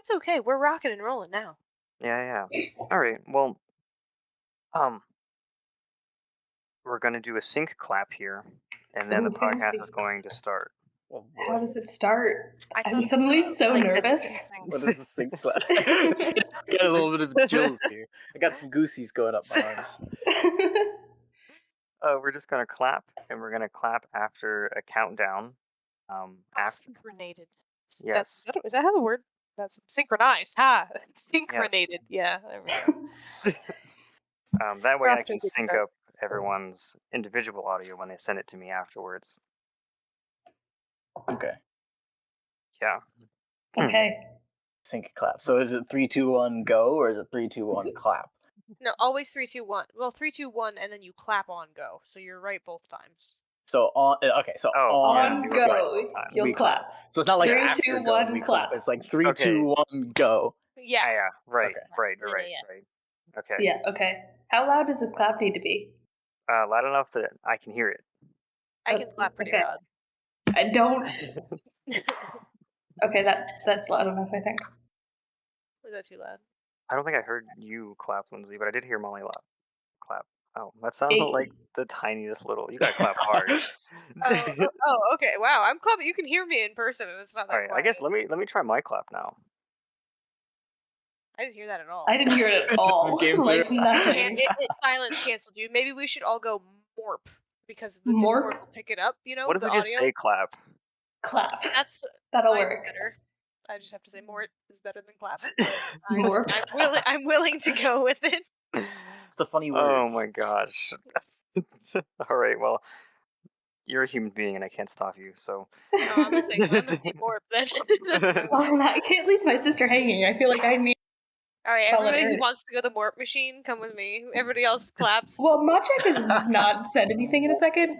it's okay. We're rocking and rolling now. Yeah. All right. Well, um, we're gonna do a sync clap here, and then the Ooh, podcast fancy. is going to start. Oh How boy. does it start? I I'm thought suddenly this was, so like, nervous. What is the sync clap? I got a little bit of chills here. I got some goosies going up my arms. We're just gonna clap, and we're gonna clap after a countdown. After Synchronated. yes, Is that how the word? That's synchronized. Ha! yes. Synchronated. Yeah. There we go. That We're way off I to a can good sync start. up everyone's individual audio when they send it to me afterwards. Okay. Yeah. Okay. Sync clap. So is it 3, 2, 1, go, or is it 3, 2, 1, clap? No, always 3, 2, 1. Well, 3, 2, 1, and then you clap on go. So you're right both times. So on. Okay. So Oh, yeah, On you were right go, both times. you'll we clap. So it's not like 3, after 2, go 1, we clap. clap. It's like 3, Okay. 2, 1, go. Yeah. Yeah. Right. Okay. Right. Yeah. Right. Okay. Yeah, okay. How loud does this clap need to be? Loud enough that I can hear it. I can clap pretty okay. loud. I don't. Okay, that's loud enough, I think. Was that too loud? I don't think I heard you clap, Lindsay, but I did hear Molly clap. Oh, that sounded 8. like the tiniest little. You gotta clap hard. Oh, okay. Wow, I'm clapping. You can hear me in person, and it's not that All right. quiet. I guess let me try my clap now. I didn't hear that at all. I didn't hear it at all. Came Like, through. nothing. It silence canceled you. Maybe we should all go morp because the Morp? Discord will pick it up. You know, What if the we just audio. say clap? Clap. Mine's That'll work. better. I just have to say mort is better than clap. Morp. I'm willing to go with it. It's the funny words. Oh my gosh. All right. Well, you're a human being, and I can't stop you. So. No, I'm gonna say morp then. Well, I can't leave my sister hanging. I feel like I need. All right, Solid everybody who earth. wants to go to the morp machine, come with me. Everybody else claps. Well, Machek has not said anything in a second,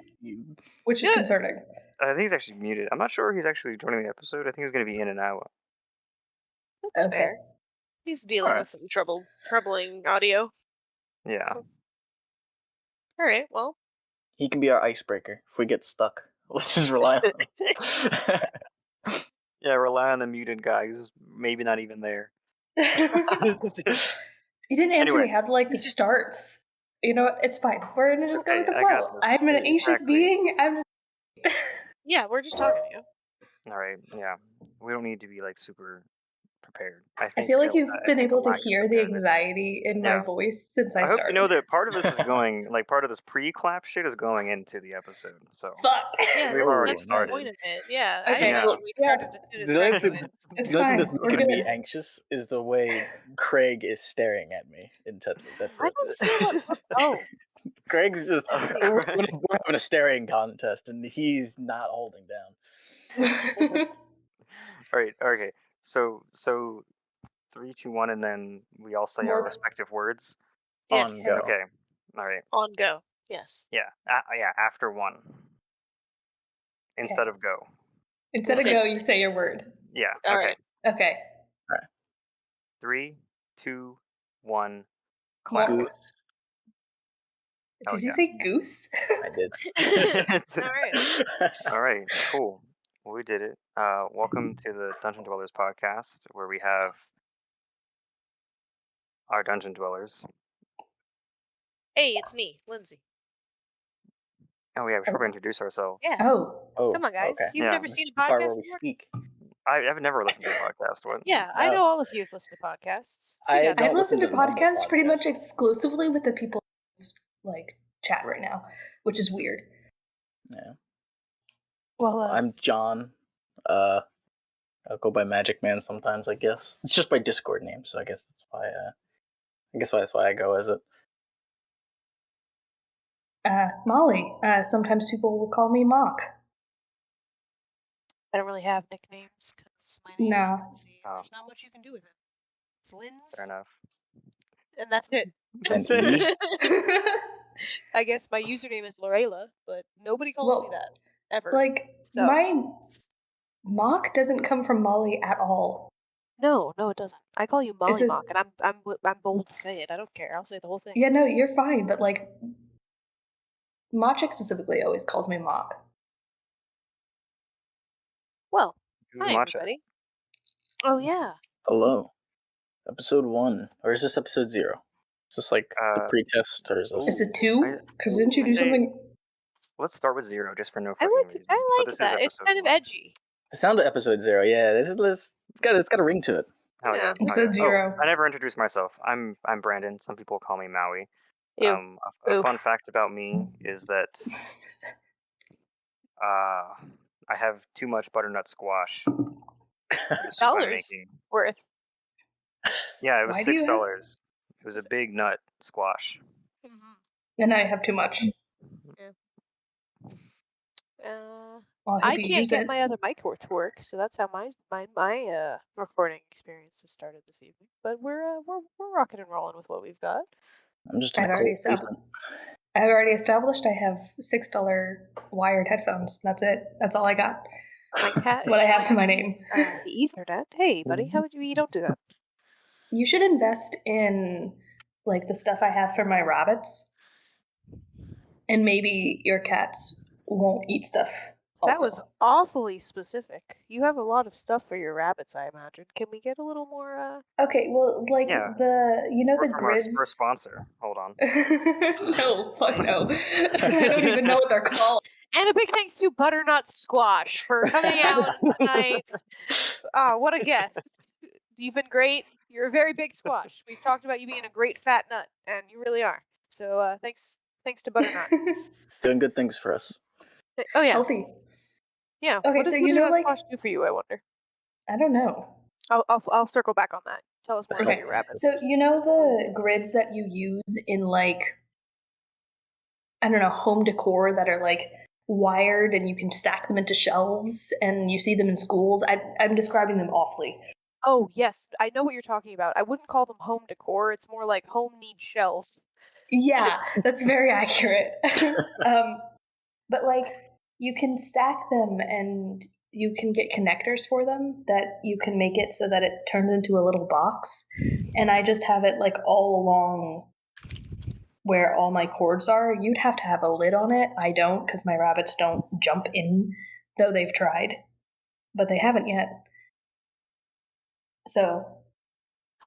which is Yeah. concerning. I think he's actually muted. I'm not sure he's actually joining the episode. I think he's going to be in and out. That's Okay. fair. He's dealing Alright. with some troubling audio. Yeah. All right, well, He can be our icebreaker if we get stuck. Let's just rely on him. Yeah, rely on the muted guy who's maybe not even there. You didn't answer Anyway. me how to like the starts. You know what? It's fine. We're gonna just go with the okay, I got flow. this. I'm an anxious Exactly. being. I'm just. yeah, we're just talking to you. All right. Yeah. We don't need to be like super prepared. I think, feel like you you've know, I been think able to lack of hear the preparedness- anxiety in my Yeah. voice since I I hope started. you know that part of this is going, like part of this pre-clap shit is going into the episode. So Fuck. Yeah, we've already that's started. the point of it. Yeah, Okay, I yeah. imagine we started as soon as The only Craig thing, joined. It's the only thing fine. that's We're making me good. anxious is the way Craig is staring at me intently. That's I it. don't see what. Oh, Craig's just we're having a staring contest, and he's not holding down. All right. Okay. So 3, 2, 1, and then we all say our Morp. respective words. yes. On go. Okay. All right. On go. Yes. Yeah. Yeah. After 1. Instead of go. Instead of Say- go, you say your word. Yeah. All okay. right. Okay. 3, 2, 1. Morp. Clap. Goose. Oh, Did you yeah. say goose? I did. All right. All right, cool. Well, we did it. Welcome to the Dungeon Dwellers podcast, where we have our dungeon dwellers. Hey, it's me, Lindsay. Oh yeah, we should probably introduce ourselves. Yeah. Oh. Oh, Come on, guys. Okay. You've Yeah. never This seen is a the part podcast where we before? speak. I've never listened to a podcast. What? Yeah, I No. know all of you have listened to podcasts. I We got don't I've listened to listen to normal podcasts pretty much podcasts. exclusively with the people like chat right now, which is weird. Yeah. Well, I'm John. I'll go by MagicMan sometimes, I guess. It's just my Discord name, so I guess that's why. That's why I go as it. Molly. Sometimes people will call me Mauk. I don't really have nicknames because my name is No. Lindsay. Oh. There's not much you can do with it. It's Linz, Fair enough. and that's it. And E? I guess my username is Loraella, but nobody calls me that ever. Like So- my Mauk doesn't come from Molly at all. No, it doesn't. I call you Molly a- Mock, and I'm bold to say it. I don't care. I'll say the whole thing. Yeah, no, you're fine, but like Machek specifically always calls me Mauk. Well, Who's hi Matcha? everybody. Oh yeah, Hello. Episode 1. Or is this episode 0? Is this like the pre-test, or is this... Is it Ooh, 2? Because didn't you I do say- something? Let's start with 0, just for no I fucking like reason. But this is that. It's episode kind of 1. edgy. The sound of episode 0, yeah. It's got a ring to it. Hell yeah. Yeah. hell Episode yeah. 0. I never introduced myself. I'm Brandon. Some people call me Maui. Ew. A Oof. fun fact about me is that I have too much butternut squash. The soup I'm Dollars making. worth. Yeah, it was Why do you have- $6. It was a big nut squash. Mhm. Then I have too much. Well, I hope I you can't use get it. my other mic to work, so that's how my recording experience has started this evening. But we're rocking and rolling with what we've got. I'm just in I've a already cold established. basement. I've already established I have $6 wired headphones. That's it. That's all I got. My cat What I is have to showing my me, name. the Ethernet. Hey, buddy, how would you don't do that? You should invest in like the stuff I have for my rabbits, and maybe your cats won't eat stuff. Also. That was awfully specific. You have a lot of stuff for your rabbits, I imagine. Can we get a little more? Okay. Well, like Yeah. the We're the from grids. our sponsor. Hold on. No, fuck no. I don't even know what they're called. And a big thanks to Butternut Squash for coming out tonight. What a guest! You've been great. You're a very big squash. We've talked about you being a great fat nut, and you really are. So thanks to Butternut. Doing good things for us. Oh yeah, Healthy. yeah. Okay, What does so you know, Butternut like, Squash do for you? I wonder. I don't know. I'll circle back on that. Tell us more about Okay, your rabbits. so you know the grids that you use in like, I don't know, home decor that are like wired and you can stack them into shelves and you see them in schools. I'm describing them awfully. Oh yes, I know what you're talking about. I wouldn't call them home decor. It's more like home needs shelves. Yeah, that's very accurate. But like you can stack them and you can get connectors for them that you can make it so that it turns into a little box. And I just have it like all along where all my cords are. You'd have to have a lid on it. I don't, because my rabbits don't jump in, though they've tried. But they haven't yet. So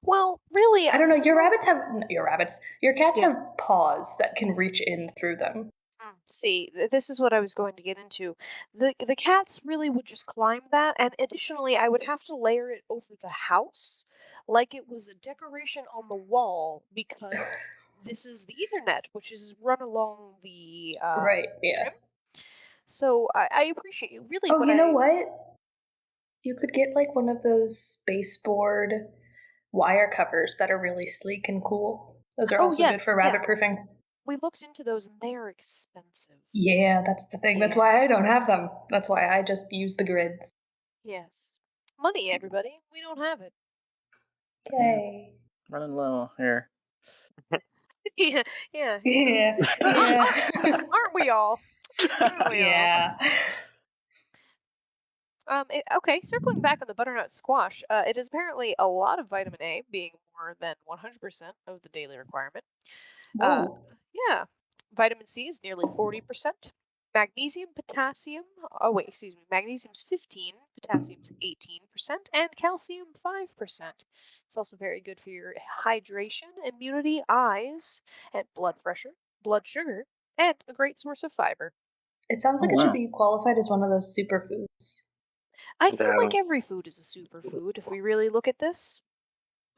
Well, really, I don't know. Your cats Yeah. have paws that can reach in through them. See, this is what I was going to get into. The cats really would just climb that, and additionally, I would have to layer it over the house like it was a decoration on the wall because this is the Ethernet, which is run along the Right, yeah. trim. So I appreciate you. Really, Oh, what you know what? You could get like one of those baseboard wire covers that are really sleek and cool. Those are Oh, also good for yes, rabbit yes. proofing. We looked into those, and they are expensive. Yeah, that's the thing. That's Yeah. why I don't have them. That's why I just use the grids. Yes, money, everybody. We don't have it. Yay. Running low here. yeah, yeah. Yeah. Yeah. Aren't we all? Aren't we all? Yeah. Okay, circling back on the butternut squash, it is apparently a lot of vitamin A, being more than 100% of the daily requirement. Whoa. Yeah, vitamin C is nearly 40%. Magnesium, potassium, magnesium's 15, potassium's 18%, and calcium 5%. It's also very good for your hydration, immunity, eyes, and blood pressure, blood sugar, and a great source of fiber. It sounds like Oh, it should wow. be qualified as one of those superfoods. I feel Yeah. like every food is a superfood if we really look at this.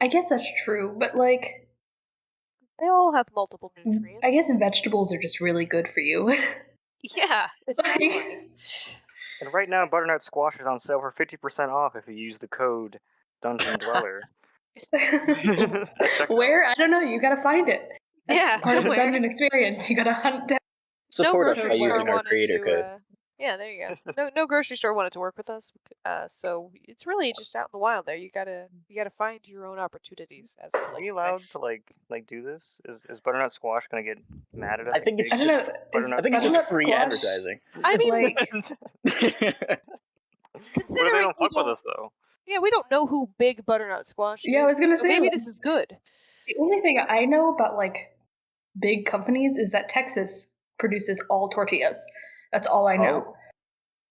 I guess that's true, but like, They all have multiple nutrients. I guess vegetables are just really good for you. Yeah, it's not funny. And right now, butternut squash is on sale for 50% off if you use the code Dungeon Dweller. Where? I don't know. You gotta find it. That's Yeah, part of the somewhere. dungeon experience. You gotta hunt down. Support us by grocery store using our wanted creator to, code. yeah, there you go. No grocery store wanted to work with us, so it's really just out in the wild. There, you gotta find your own opportunities. As we Are like we to say. allowed to like do this? Is butternut squash gonna get mad at us? I think it's I don't just, know. Butternut I think it's just butternut free squash- advertising. I mean, Like, What if they considering don't we fuck with don't- us though? yeah, we don't know who big butternut squash Yeah, I was is, gonna so say, maybe like- this is good. the only thing I know about like big companies is that Texas produces all tortillas. That's all I know.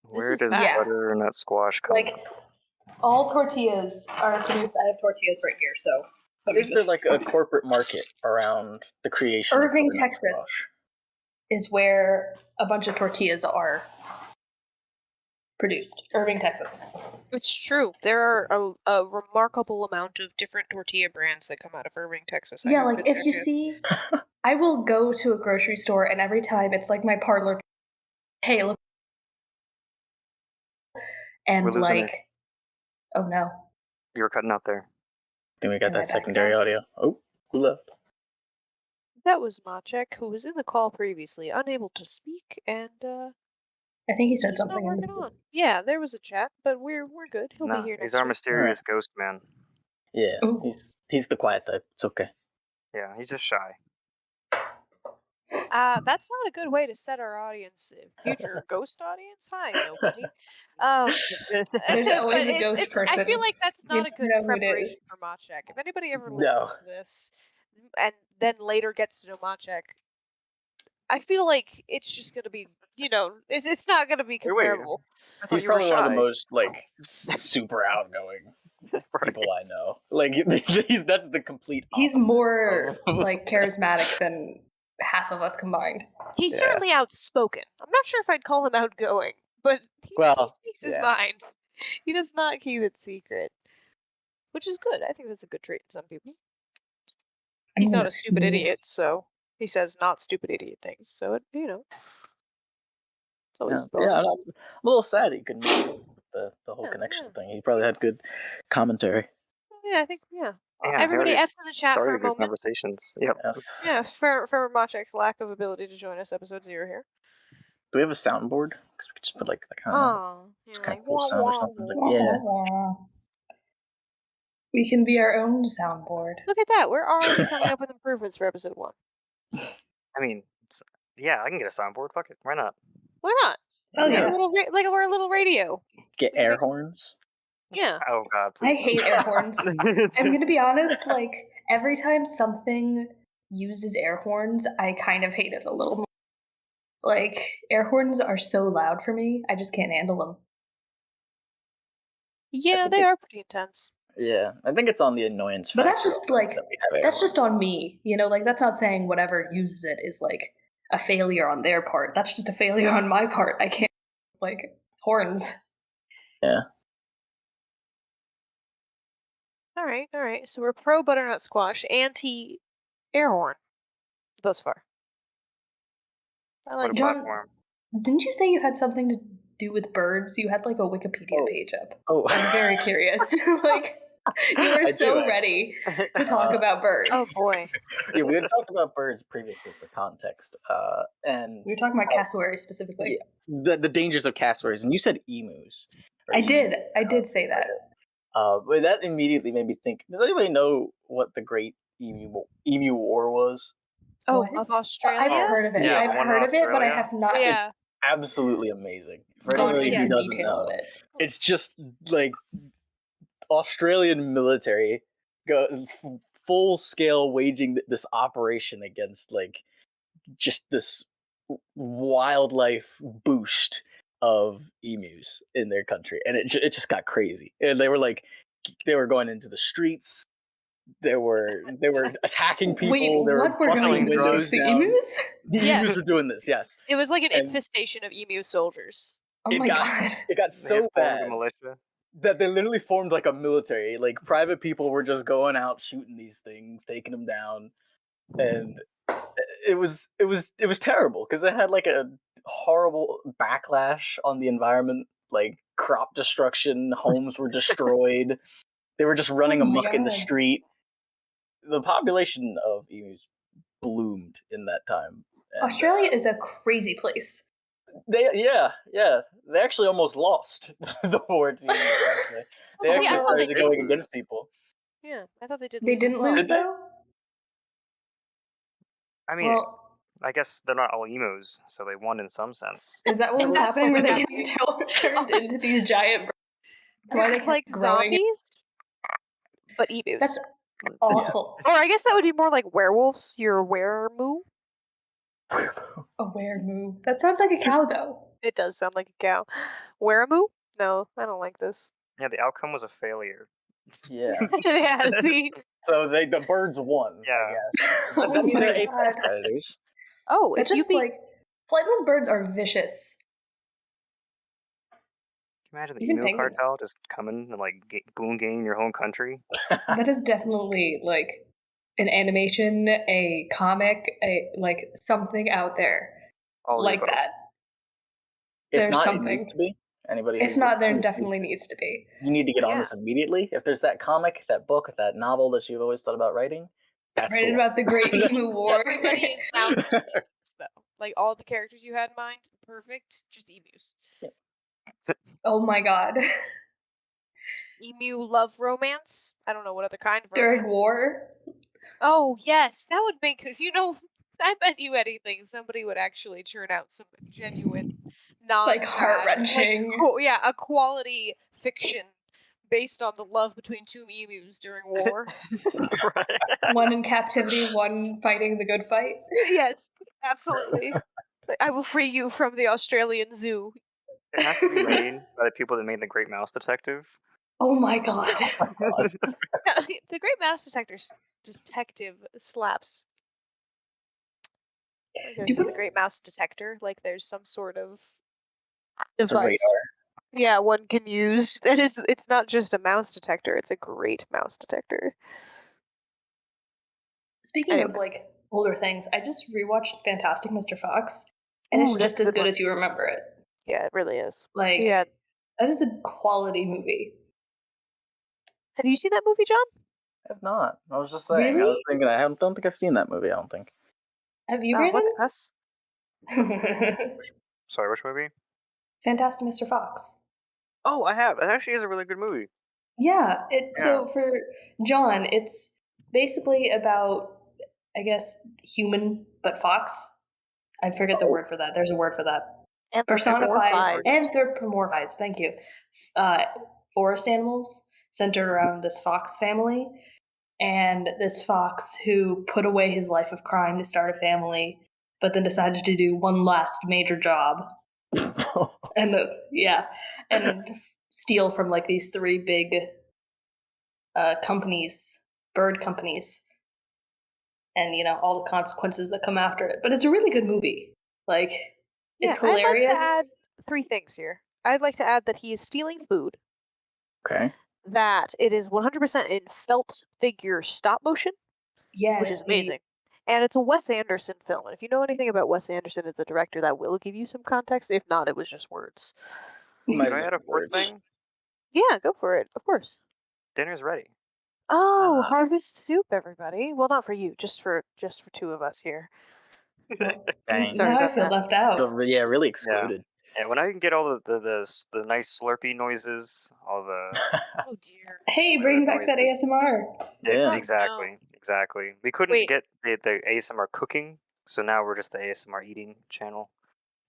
Where is does fast. butternut squash come Like, from? all tortillas are produced. I have tortillas right here, so. Is there like a corporate market around the creation? Irving, of butternut Texas squash? is where a bunch of tortillas are produced. Irving, Texas. It's true. There are a remarkable amount of different tortilla brands that come out of Irving, Texas. I Yeah, have like been if there you too. see, I will go to a grocery store and every time it's like my parlor. Hey, look, and We're losing like, oh no, You were cutting out there. Then we got Am I that back secondary now? audio. Oh, who left? That was Maciek, who was in the call previously, unable to speak, and I think he it's said just not something. working on. Yeah, there was a chat, but we're good. He'll be No, here he's next our week. mysterious ghost man. Yeah, Ooh. he's the quiet type. It's okay. Yeah, he's just shy. That's not a good way to set our audience, future ghost audience. Hi, nobody. There's always but a ghost I person. feel like that's You not a never good know who it preparation is. for Maciek. If anybody ever No. listens to this and then later gets to know Maciek, I feel like it's just gonna be, it's not gonna be wait. comparable. I thought He's you were probably one of the shy. most like super outgoing Right. people I know. Like that's the complete. He's opposite more of- like charismatic than half of us combined. He's Yeah. certainly outspoken. I'm not sure if I'd call him outgoing, but he Well, speaks his yeah. mind. He does not keep it secret, which is good. I think that's a good trait in some people. I'm He's not gonna a stupid idiot, sneeze. so he says not stupid idiot things. So it's always a Yeah, bonus. I'm a little sad he couldn't make it with the whole Yeah, connection yeah. thing. He probably had good commentary. Yeah, I think Yeah, Everybody Harry, F's in the chat sorry for to a good moment. conversations. Yep. Yeah. Yeah, for Maciek's lack of ability to join us, episode 0 here. Do we have a soundboard? Because we could just put like I don't know, Oh, it's yeah, kind like of cool wah, sound or wah, something. Like, wah. yeah. We can be our own soundboard. Look at that. We're already coming up with improvements for episode 1. I mean, yeah, I can get a soundboard. Fuck it. Why not? Why not? Oh Like yeah. a little, like we're a little radio. Get We can air make- horns. Yeah. Oh God, I please. hate air horns. no. I'm gonna be honest, like every time something uses air horns, I kind of hate it a little more. Like air horns are so loud for me, I just can't handle them. Yeah, think they are it's- pretty intense. Yeah, I think it's on the annoyance But factor. that's just like that we have air that's horns. just on me, like that's not saying whatever uses it is like a failure on their part. That's just a failure on my part. I can't like horns. Yeah. All right. So we're pro butternut squash, anti air horn thus far. I What like a it. John, platform. didn't you say you had something to do with birds? You had like a Wikipedia page up. Oh, I'm very curious. Like you were I so do, ready to talk about birds. Oh boy. yeah, we had talked about birds previously for context, and We were talking about cassowaries specifically. yeah, the dangers of cassowaries, and you said emus. or I emu. did say that. But that immediately made me think. Does anybody know what the Great Emu War was? Oh, What? of Australia. I've heard of it. Yeah, the I've one in heard of it, but I Australia? have not Yeah. It's absolutely amazing. For gone anybody into who doesn't detail know, of it. it's just like Australian military goes full scale waging this operation against like just this wildlife boost of emus in their country, and it just got crazy. And they were going into the streets. They were attacking people. Wait, they were what? We're busting going to windows the down. emus? The Yes. emus were doing this, yes. It was like an And- infestation of emu soldiers. Oh It my got- god. It got They so had formed bad a militia. that they literally formed like a military. Like private people were just going out shooting these things, taking them down, and it was terrible because it had like a horrible backlash on the environment, like crop destruction, homes were destroyed. They were just running Oh my amok in the God. street. The population of emus bloomed in that time. And, Australia is a crazy place. They actually almost lost the war to emus. Actually. They See, I actually thought started they going did. against people. Yeah, I thought they did. They lose as didn't well. lose Did they? though? I mean, Well, I guess they're not all emus, so they won in some sense. is that what was That's happening? Were what's they happening. getting turned into these giant birds? That's why they It's kept like growing. zombies, but emus. That's awful. Or I guess that would be more like werewolves. You're a weremu. A weremu. That sounds like a cow though. It does sound like a cow. Weremu? No, I don't like this. Yeah, the outcome was a failure. Yeah. Yeah, see? So the birds won, I Yeah. guess. Does Oh that mean they're my apex God. predators? Oh, That if you just beat... like flightless birds are vicious. Imagine the Even emu penguins. cartel just coming and like boon gaining your home country. That is definitely like an animation, a comic, a like something out there All of the like above. that. If There's not, it needs something. to be. Anybody If who's not, there listening, definitely needs to be. you need to get on Yeah. this immediately. If there's that comic, that book, that novel that you've always thought about writing, that's Right the one. about the Great Emu War. Everybody is now just emus, though. Like, all the characters you had in mind, perfect, just emus. Oh my God. Emu love romance? I don't know what other kind of During romance. war. Oh, yes, that would make... Because, I bet you anything somebody would actually churn out some genuine, Like non-trash... heart-wrenching. yeah, a quality fiction based on the love between two emus during war. Right. One in captivity, one fighting the good fight. Yes, absolutely. Like, I will free you from the Australian zoo. It has to be made by the people that made the Great Mouse Detective. Oh my God. The Great Mouse Detective slaps. Like there's Do the we- Great Mouse Detector. Like there's some sort of It's a device. radar. Yeah, one can use. And it's not just a mouse detector. It's a great mouse detector. Speaking of like older things, I just rewatched Fantastic Mr. Fox, and Ooh, it's that's just a as good good one. as you remember it. Yeah, it really is. Like, Yeah. that is a quality movie. Have you seen that movie, John? I have not. I was just saying. I Really? was thinking. Don't think I've seen that movie. I don't think. Have you, What the Brandon? cuss? Sorry, which movie? Fantastic Mr. Fox. Oh, I have. It actually is a really good movie. Yeah. Yeah. So for John, it's basically about, I guess, human but fox. I forget the word for that. There's a word for that. Personified, anthropomorphized. Thank you. Forest animals centered around this fox family, and this fox who put away his life of crime to start a family, but then decided to do one last major job, and steal from like these three big companies, bird companies, and all the consequences that come after it. But it's a really good movie. Like, it's hilarious. I'd like to add 3 things here. I'd like to add that he is stealing food. Okay. That it is 100% in felt figure stop motion, Yeah, which is amazing. And it's a Wes Anderson film. And if you know anything about Wes Anderson as a director, that will give you some context. If not, it was just words. Can I add a fourth thing? Yeah, go for it. Of course. Dinner's ready. Oh, harvest soup, everybody. Well, not for you, just for 2 of us here. Dang. Sorry now I about feel that. left out. Yeah, really excluded. Yeah, when I can get all the nice slurpy noises, all the Oh dear. Hey, whatever bring back that noises. ASMR. Yeah. Exactly. We couldn't Wait. get the ASMR cooking, so now we're just the ASMR eating channel.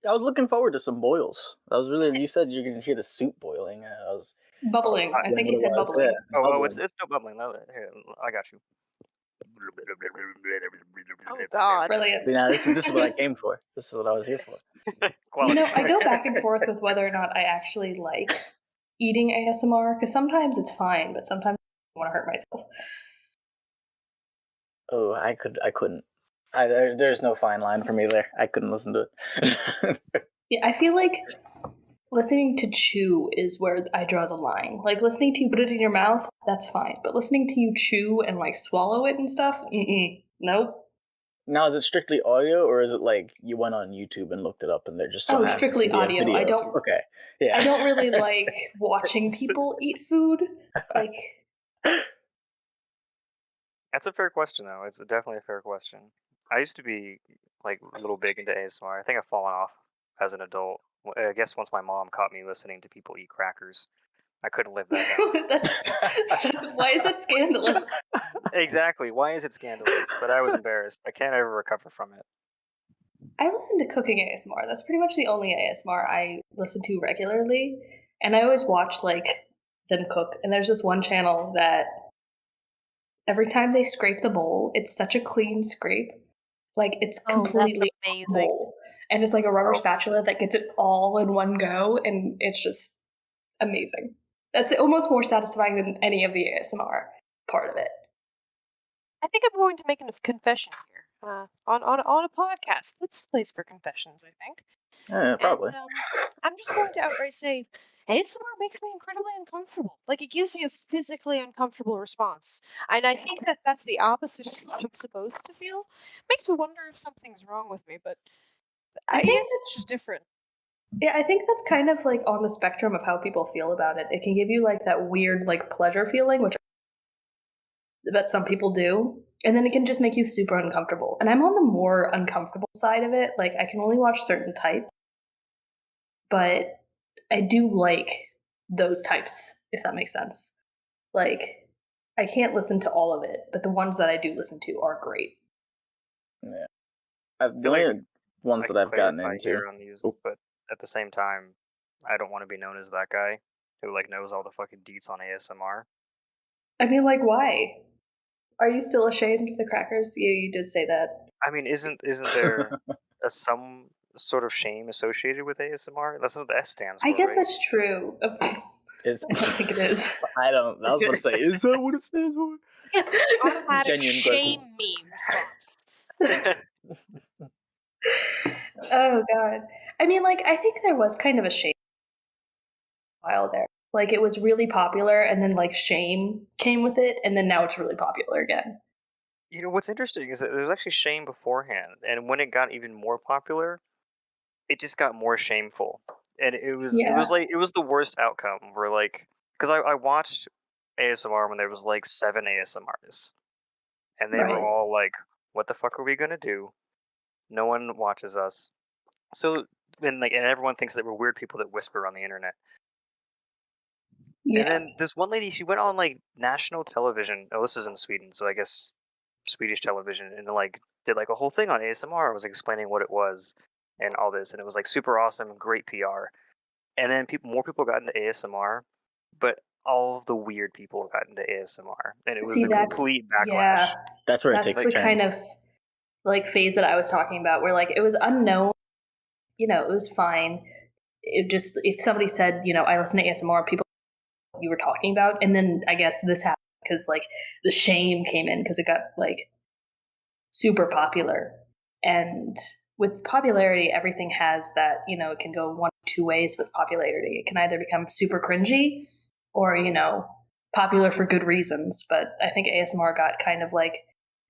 I was looking forward to some boils. You said you can hear the soup boiling. I was Bubbling. I think he said bubbling. Yeah, Oh, it's still bubbling. Here, I got you. Oh God. Brilliant. Now this is what I came for. This is what I was here for. Quality. I go back and forth with whether or not I actually like eating ASMR, because sometimes it's fine, but sometimes I want to hurt myself. Oh, I couldn't. There's no fine line for me there. I couldn't listen to it. Yeah, I feel like listening to chew is where I draw the line. Like, listening to you put it in your mouth, that's fine. But listening to you chew and like swallow it and stuff, nope. Now, is it strictly audio, or is it like you went on YouTube and looked it up and they're just so strictly audio. Video? I don't. Okay, yeah. I don't really like watching people eat food. Like, That's a fair question, though. It's definitely a fair question. I used to be like a little big into ASMR. I think I've fallen off as an adult. I guess once my mom caught me listening to people eat crackers, I couldn't live that down. why is it scandalous? Exactly. Why is it scandalous? But I was embarrassed. I can't ever recover from it. I listen to cooking ASMR. That's pretty much the only ASMR I listen to regularly. And I always watch like them cook. And there's this one channel that every time they scrape the bowl, it's such a clean scrape. Like, it's completely amazing. bowl. And it's like a rubber spatula that gets it all in one go, and it's just amazing. That's almost more satisfying than any of the ASMR part of it. I think I'm going to make a confession here on a podcast. It's a place for confessions, I think. Yeah, probably. And I'm just going to outright say ASMR makes me incredibly uncomfortable. Like, it gives me a physically uncomfortable response. And I think that that's the opposite of what I'm supposed to feel. Makes me wonder if something's wrong with me, but I think guess it's just different. Yeah, I think that's kind of like on the spectrum of how people feel about it. It can give you like that weird like pleasure feeling, which I bet some people do, and then it can just make you super uncomfortable. And I'm on the more uncomfortable side of it. Like I can only watch certain type, but I do like those types, if that makes sense. Like I can't listen to all of it, but the ones that I do listen to are great. Yeah. The feel like only ones I that can I've gotten clarify into. here on these, but at the same time, I don't want to be known as that guy who like knows all the fucking deets on ASMR. I mean, like, why? Are you still ashamed of the crackers? You did say that. I mean, isn't there some sort of shame associated with ASMR? That's what the S stands for, I guess right? that's true. Is I don't think it is. I don't. I was going to say, is that what it stands for? It's the automatic Genuine shame me response. Oh god. I mean, like, I think there was kind of a shame while there. Like, it was really popular, and then like shame came with it, and then now it's really popular again. You know what's interesting is that there was actually shame beforehand, and when it got even more popular, it just got more shameful, and it was Yeah. like it was the worst outcome. Where like, because I watched ASMR when there was like 7 ASMRs, and they were Right. all like, "What the fuck are we gonna do? No one watches us." So and everyone thinks that we're weird people that whisper on the internet. Yeah. And then this one lady, she went on like national television. Oh, this is in Sweden, so I guess Swedish television, and like did like a whole thing on ASMR. Was explaining what it was and all this, and it was like super awesome, great PR. And then more people got into ASMR, but all of the weird people got into ASMR, and it was See, a that's complete backlash. yeah. That's where it That's takes the a turn. kind of like phase that I was talking about, where like it was unknown. You know, it was fine. It just if somebody said, you know, I listen to ASMR, people you were talking about, and then I guess this happened because like the shame came in because it got like super popular, and with popularity everything has that, you know, it can go one of two ways with popularity. It can either become super cringy or, you know, popular for good reasons. But I think ASMR got kind of like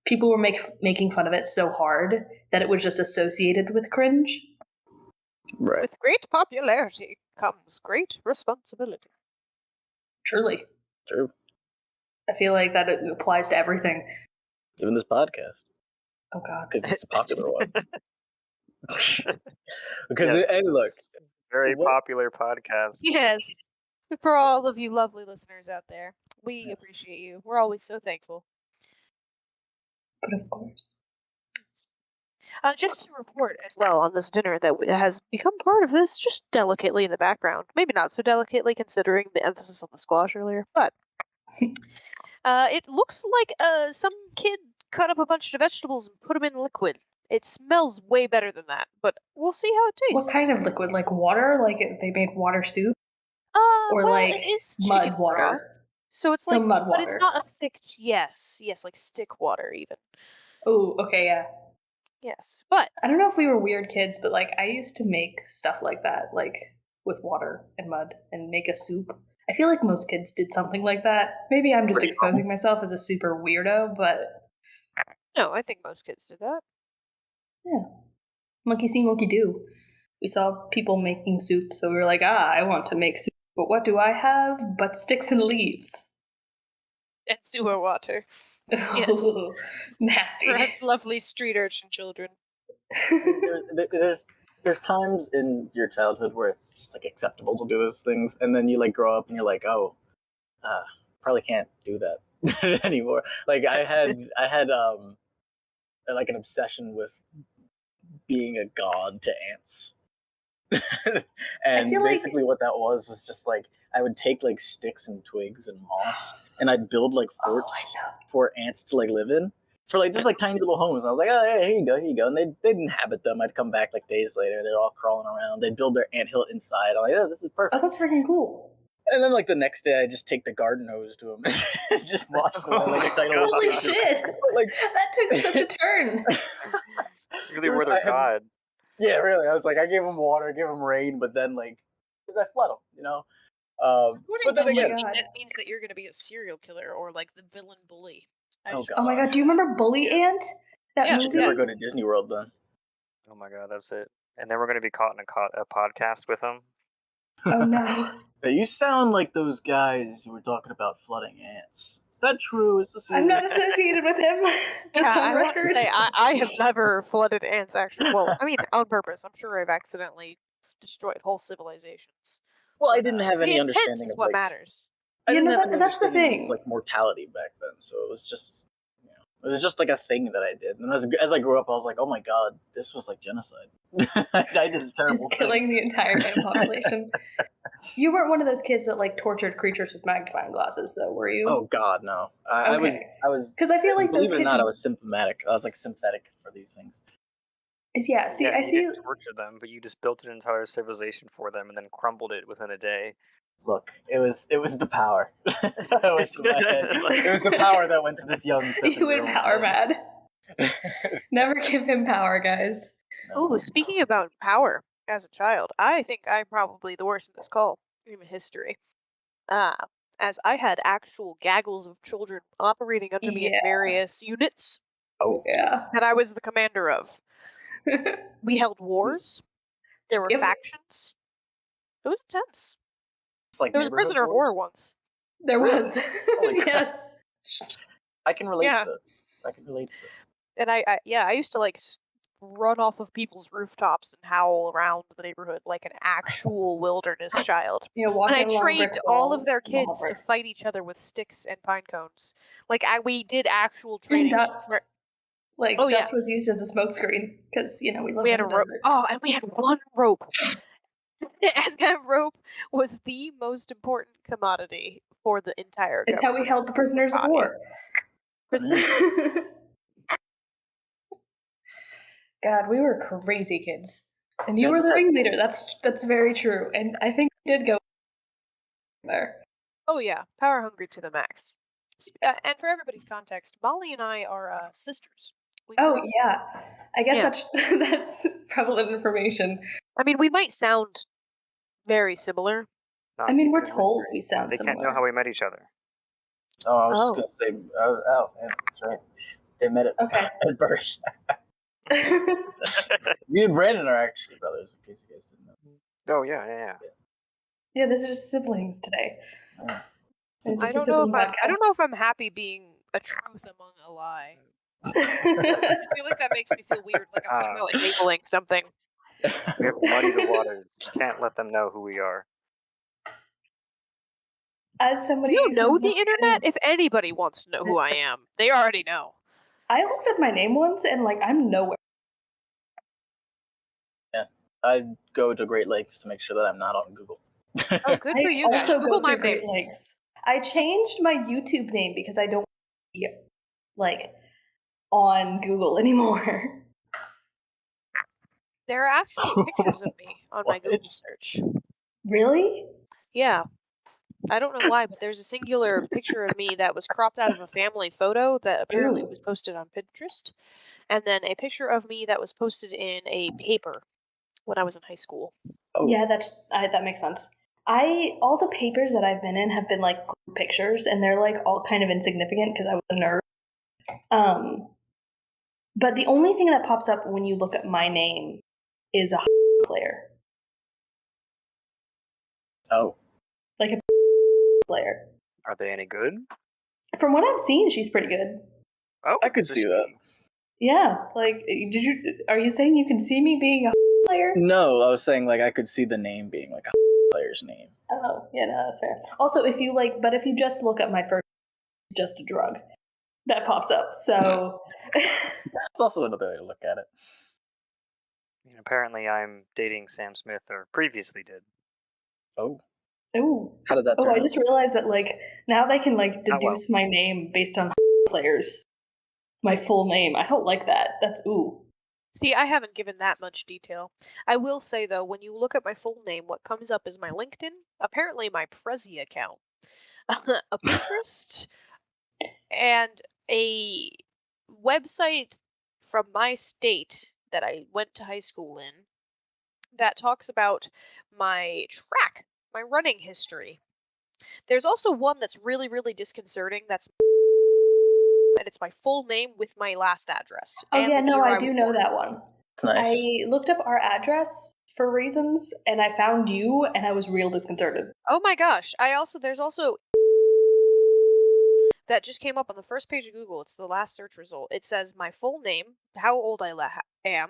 people were making fun of it so hard that it was just associated with cringe. Right. With great popularity comes great responsibility. Truly, True. I feel like that it applies to everything. Even this podcast, Oh god. because it's a popular one. Because Yes, and look, this very what- popular podcast. Yes. For all of you lovely listeners out there, we appreciate you. We're always so thankful. But of course. Just to report as well on this dinner that has become part of this, just delicately in the background. Maybe not so delicately considering the emphasis on the squash earlier, but it looks like some kid cut up a bunch of vegetables and put them in liquid. It smells way better than that, but we'll see how it tastes. What kind of liquid? Like water? Like they made water soup? Or well, like it is mud chicken water? broth, so it's Some like, mud but it's water. not a thick. Yes, like stick water even. Oh, okay, yeah. Yes, but I don't know if we were weird kids, but like I used to make stuff like that, like with water and mud and make a soup. I feel like most kids did something like that. Maybe I'm just Pretty exposing myself as a super weirdo, but no, I think most kids did that. yeah. Monkey see, monkey do. We saw people making soup, so we were like, I want to make soup. But what do I have but sticks and leaves? And sewer water. Yes. Nasty. For us lovely street urchin children. there's times in your childhood where it's just like acceptable to do those things, and then you like grow up and you're like, oh, probably can't do that anymore. Like I had like an obsession with being a god to ants. And feel like- basically what that was just like I would take like sticks and twigs and moss and I'd build like forts for ants to like live in for like just like tiny little homes. And I was like, oh yeah, here you go, and they'd inhabit them. I'd come back like days later, they're all crawling around, they'd build their anthill inside. I'm like, oh, this is Oh, perfect. that's freaking cool. And then, like, the next day, I just take the garden hose to him and just wash him like a title. Holy shit! Like, that took such a turn. Really were their god. Yeah, really. I was like, I gave him water, gave him rain, but then, like, I flood him, you know? According But to then again, Disney, that means that you're going to be a serial killer or like the villain bully. Oh, Oh my god, do you remember Bully Ant? That Yeah, I should movie? never go to Disney World then. Oh my god, that's it. And then we're going to be caught in a podcast with them. Oh no. Hey, you sound like those guys who were talking about flooding ants. Is that true? Is this I'm not associated with him. Just on I want to record. say I have never flooded ants. Actually, well, I mean on purpose. I'm sure I've accidentally destroyed whole civilizations. Well, I But, didn't have the any intent understanding is of, what like, matters. I You didn't know, have any that's the understanding of, thing. like, mortality back then, so it was just, you know, it was just like a thing that I did. And as I grew up, I was like, oh my god, this was like genocide. I did a terrible Just killing the entire ant population. You weren't one of those kids that like tortured creatures with magnifying glasses, though, were you? Oh god, no. I Okay. was. Because I feel like Believe those it or kids. not, I was symptomatic. I was like sympathetic for these things. Yeah. See, Yeah, I you see. didn't torture them, but you just built an entire civilization for them and then crumbled it within a day. Look, it was the power. It was the power that went to this young 7-year-old. You went power mad. Never give him power, guys. Oh, speaking about power as a child, I think I'm probably the worst in this call, even history. As I had actual gaggles of children operating under me in Yeah. various units Oh, Yeah. that I was the commander of. We held wars. There were Yep. factions. It was intense. it's like There was a prisoner of war once. There was. Holy crap. Yes. I can relate Yeah. to this. I can relate to this. And I used to like run off of people's rooftops and howl around the neighborhood like an actual wilderness child. You know, And walking I along trained brick all of walls, their mall kids to brick. fight each other with sticks and pine cones. Like we did actual And training. dust. Like, Oh, yeah. dust was used as a smokescreen because, you know, we live We in had the a rope. desert. Oh, and we had one rope. And that rope was the most important commodity for the entire It's how we government held the prisoners of body. war. God, we were crazy kids. And you were the ringleader. That's very true. And I think we did go there. Oh yeah, power hungry to the max. And for everybody's context, Molly and I are sisters. Oh yeah, I guess Yeah. that's prevalent information. I mean, we might sound very similar. Not I mean, we're keeping it told mystery. we sound They similar. can't know how we met each other. Oh, I was Oh. just gonna say. Oh, yeah, that's right. They met Okay. at birth. Me and Brandon are actually brothers. In case you guys didn't know. Oh yeah. Yeah, these are just siblings today. Yeah. And I just a don't know sibling if I don't know if I'm happy being a truth among a lie. I feel like that makes me feel weird, like I'm somehow enabling something. We have to muddy the waters. You can't let them know who we are. As somebody You know who the once internet? again- If anybody wants to know who I am, they already know. I looked at my name once and like I'm nowhere. I go to great lengths to make sure that I'm not on Google. Oh, good for you guys. also Google go my through Great name. Lakes. I changed my YouTube name because I don't be like on Google anymore. There are actually pictures of me on my What? Google search. Really? Yeah. I don't know why, but there's a singular picture of me that was cropped out of a family photo that apparently Ooh. was posted on Pinterest. And then a picture of me that was posted in a paper when I was in high school. Oh. Yeah, that makes sense. All the papers that I've been in have been like group pictures, and they're like all kind of insignificant because I was a nerd. But the only thing that pops up when you look at my name is a player, Oh. like a player. Are they any good? From what I've seen, she's pretty good. Oh, I could see that. Yeah, like are you saying you can see me being a player? No, I was saying like I could see the name being like a player's name. Oh, yeah, no, that's fair. Also, if you just look at my first, just a drug, that pops up. So That's also another way to look at it. Apparently, I'm dating Sam Smith, or previously did. Oh. Ooh. How did that turn I out? just realized that like now they can like Oh, well. deduce my name based on players. My full name. I don't like that. That's ooh. See, I haven't given that much detail. I will say though, when you look at my full name, what comes up is my LinkedIn, apparently my Prezi account, a Pinterest, and a website from my state that I went to high school in that talks about my my running history. There's also one that's really, really disconcerting. And it's my full name with my last address Oh and yeah, the no, year I I was do know born. that one. It's nice. I looked up our address for reasons, and I found you, and I was real disconcerted. Oh my gosh! There's also that just came up on the first page of Google. It's the last search result. It says my full name, how old am,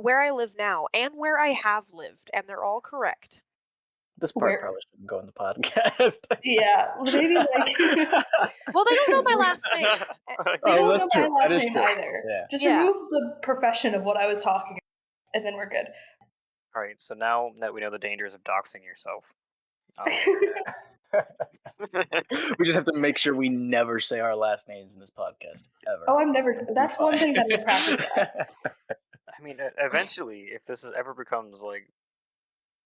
where I live now, and where I have lived, and they're all correct. This part Where- probably shouldn't go in the podcast. Yeah, maybe like Well, they don't know my last name. they Oh, don't that's know my true. last That is name true. either. Yeah. Just Yeah. remove the profession of what I was talking about, and then we're good. All right, so now that we know the dangers of doxing yourself, We just have to make sure we never say our last names in this podcast ever. Oh, I'm never. That's one thing that I practice at. I mean, eventually, if this ever becomes like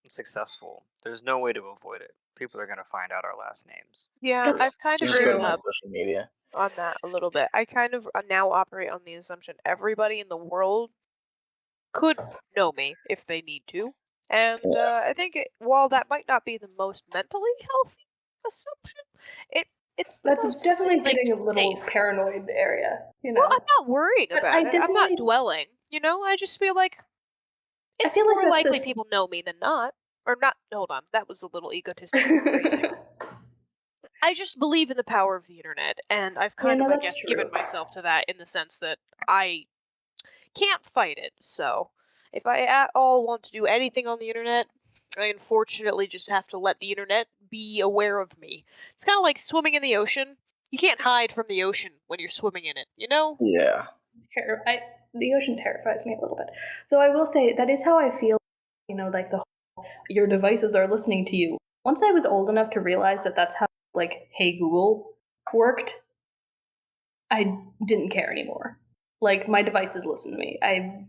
successful, there's no way to avoid it. People are gonna find out our last names. Yeah, That's I've kind You of just go to given my up social media. on that a little bit. I kind of now operate on the assumption everybody in the world could know me if they need to. And I think while that might not be the most mentally healthy assumption, it's the That's most definitely like, getting a little safe. paranoid area, you know. Well, I'm not worrying But about I it. I'm not definitely- dwelling. You know, I just feel like it's feel like more that's likely people know me than not. Or not. Hold on, that was a little egotistical phrasing. I just believe in the power of the internet, and I've kind no, of, I that's guess, given true. myself to that in the sense that I can't fight it. So, if I at all want to do anything on the internet, I unfortunately just have to let the internet be aware of me. It's kind of like swimming in the ocean. You can't hide from the ocean when you're swimming in it, you know? Yeah. The ocean terrifies me a little bit. Though I will say that is how I feel. You know, like the whole, your devices are listening to you. Once I was old enough to realize that that's how like Hey Google worked, I didn't care anymore. Like my devices listen to me. I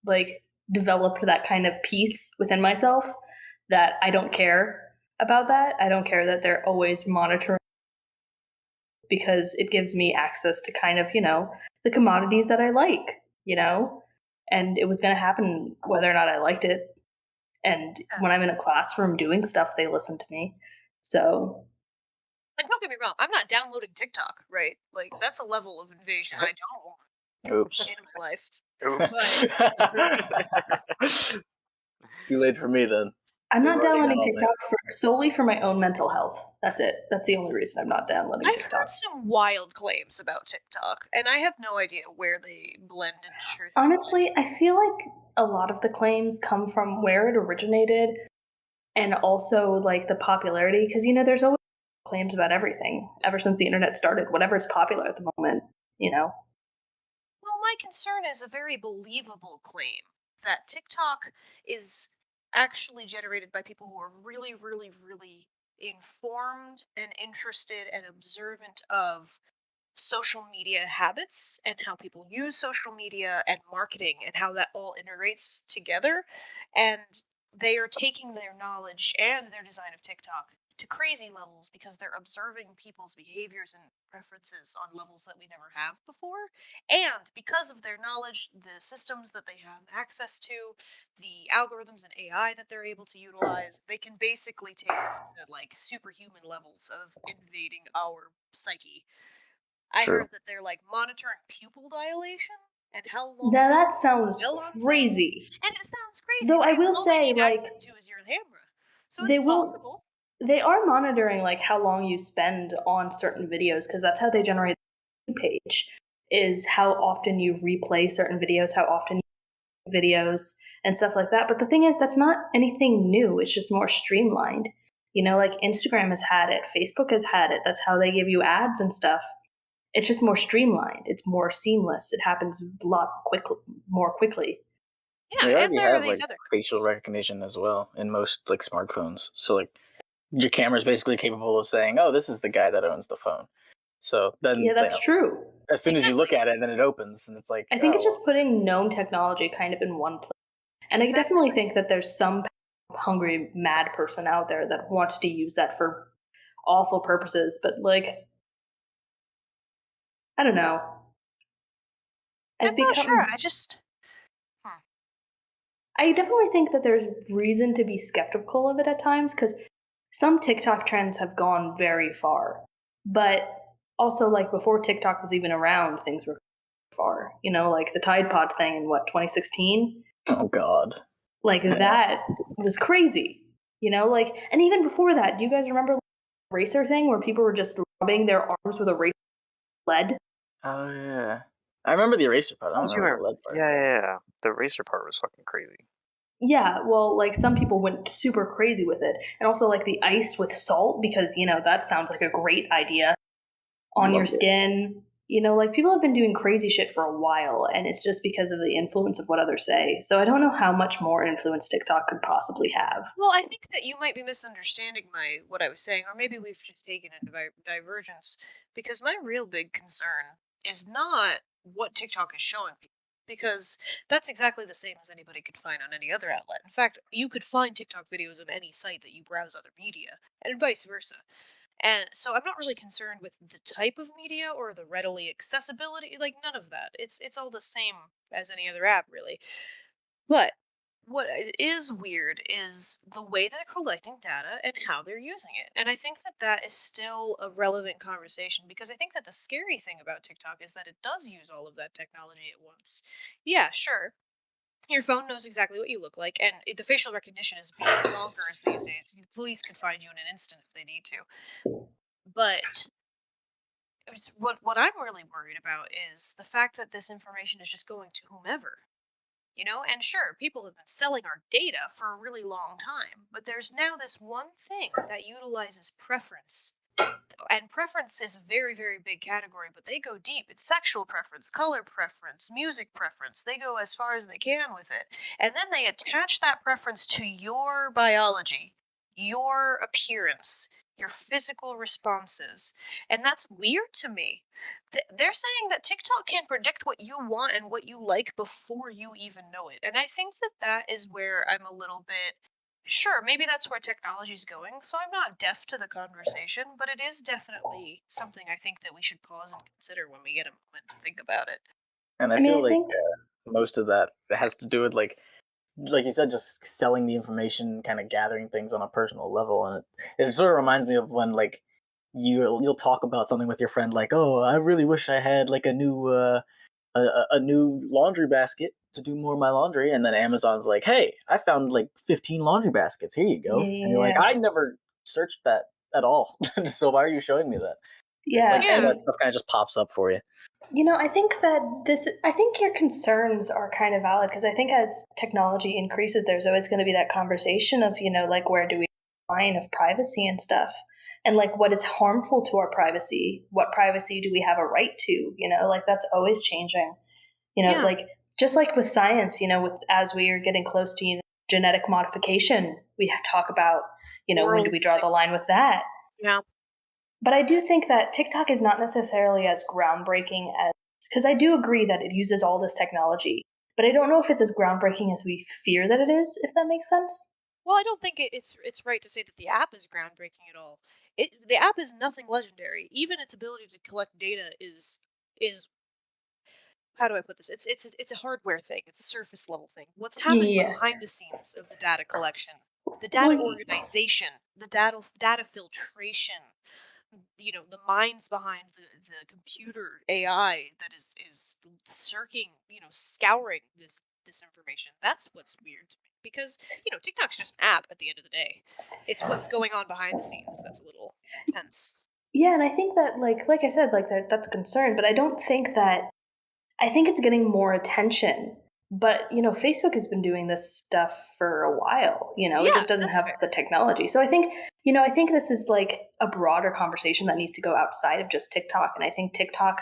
like developed that kind of peace within myself that I don't care about that. I don't care that they're always monitoring because it gives me access to kind of, you know, the commodities that I like, you know? And it was going to happen whether or not I liked it. And when I'm in a classroom doing stuff, they listen to me. So. And don't get me wrong, I'm not downloading TikTok, right? Like, that's a level of invasion I don't want Oops. in my life. Oops. Too late for me then. I'm They've not already downloading got all TikTok solely for my own mental health. That's it. That's the only reason I'm not downloading I've TikTok. heard some wild claims about TikTok, and I have no idea where they blend into truth. Honestly, I feel like a lot of the claims come from where it originated and also like the popularity. Because, you know, there's always claims about everything ever since the internet started, whatever's popular at the moment, you know? Well, my concern is a very believable claim that TikTok is actually generated by people who are really, really, really informed and interested and observant of social media habits and how people use social media and marketing and how that all integrates together. And they are taking their knowledge and their design of TikTok to crazy levels because they're observing people's behaviors and preferences on levels that we never have before. And because of their knowledge, the systems that they have access to, the algorithms and AI that they're able to utilize, they can basically take us to like superhuman levels of invading our psyche. I True. heard that they're like monitoring pupil dilation and how long. Now that sounds Dwell on crazy. and it sounds crazy. Though I right? will All say, they need like, access to is your camera, so they it's will- possible. They are monitoring like how long you spend on certain videos because that's how they generate the page. Is how often you replay certain videos, how often you videos and stuff like that. But the thing is, that's not anything new. It's just more streamlined. You know, like Instagram has had it, Facebook has had it. That's how they give you ads and stuff. It's just more streamlined. It's more seamless. It happens a lot more quickly. Yeah, They and already there are have these like other facial claims. recognition as well in most like smartphones. So like your camera is basically capable of saying, "Oh, this is the guy that owns the phone." So then Yeah, that's true. as soon as you look at it, then it opens, and it's like, I think oh, it's just putting known technology kind of in one place. And I definitely think that there's some hungry, mad person out there that wants to use that for awful purposes, but like, I don't know. I'm not sure. I definitely think that there's reason to be skeptical of it at times because some TikTok trends have gone very far. But also, like, before TikTok was even around, things were far. You know, like the Tide Pod thing in 2016? oh god. Like, that was crazy. You know, like, and even before that, do you guys remember the racer thing where people were just rubbing their arms with a razor lead? Oh yeah, I remember the eraser part. I don't remember the lead part. Yeah. The racer part was fucking crazy. Yeah, well, like some people went super crazy with it. And also like the ice with salt because, you know, that sounds like a great idea on your Loved it. skin. You know, like people have been doing crazy shit for a while and it's just because of the influence of what others say. So I don't know how much more influence TikTok could possibly have. Well, I think that you might be misunderstanding what I was saying, or maybe we've just taken a divergence, because my real big concern is not what TikTok is showing people, because that's exactly the same as anybody could find on any other outlet. In fact, you could find TikTok videos on any site that you browse other media, and vice versa. And so I'm not really concerned with the type of media or the readily accessibility, like none of that. It's all the same as any other app, really. But what is weird is the way they're collecting data and how they're using it. And I think that that is still a relevant conversation, because I think that the scary thing about TikTok is that it does use all of that technology at once. Yeah, sure. Your phone knows exactly what you look like, and the facial recognition is bonkers these days. The police could find you in an instant if they need to. But what I'm really worried about is the fact that this information is just going to whomever. You know, and sure, people have been selling our data for a really long time, but there's now this one thing that utilizes preference. And preference is a very, very big category, but they go deep. It's sexual preference, color preference, music preference. They go as far as they can with it. And then they attach that preference to your biology, your appearance, your physical responses. And that's weird to me. They're saying that TikTok can predict what you want and what you like before you even know it. And I think that that is where I'm a little bit sure, maybe that's where technology's going. So I'm not deaf to the conversation, but it is definitely something I think that we should pause and consider when we get a moment to think about it. And I I mean, feel I like think most of that has to do with like you said, just selling the information, kind of gathering things on a personal level, and it sort of reminds me of when like you'll talk about something with your friend, like, oh, I really wish I had like a new laundry basket to do more of my laundry, and then Amazon's like, hey, I found like 15 laundry baskets. Here you go, and you're like, yeah. I never searched that at all, so why are you showing me that? It's Yeah, like all Yeah. that stuff kind of just pops up for you. you know, I think that I think your concerns are kind of valid because I think as technology increases, there's always going to be that conversation of, you know, like where do we line of privacy and stuff? And like what is harmful to our privacy? What privacy do we have a right to? You know, like that's always changing. You know, Yeah. like just like with science, you know, with as we are getting close to, you know, genetic modification, we talk about, you know, when do World we draw the line with that? Yeah. But I do think that TikTok is not necessarily as groundbreaking as, because I do agree that it uses all this technology, but I don't know if it's as groundbreaking as we fear that it is, if that makes sense. Well, I don't think it's right to say that the app is groundbreaking at all. The app is nothing legendary. Even its ability to collect data is how do I put this? It's a hardware thing. It's a surface level thing. What's happening Yeah. behind the scenes of the data collection, the Well, data organization, the data filtration, you know, the minds behind the computer AI that is searching, you know, scouring this information. That's what's weird to me, because you know TikTok's just an app at the end of the day. It's what's going on behind the scenes that's a little tense. yeah, and I think that, like I said, like that's a concern, but I don't think that, I think it's getting more attention. But, you know, Facebook has been doing this stuff for a while. You know, it Yeah, just doesn't that's have fair. the technology. So I think, you know, I think this is like a broader conversation that needs to go outside of just TikTok. And I think TikTok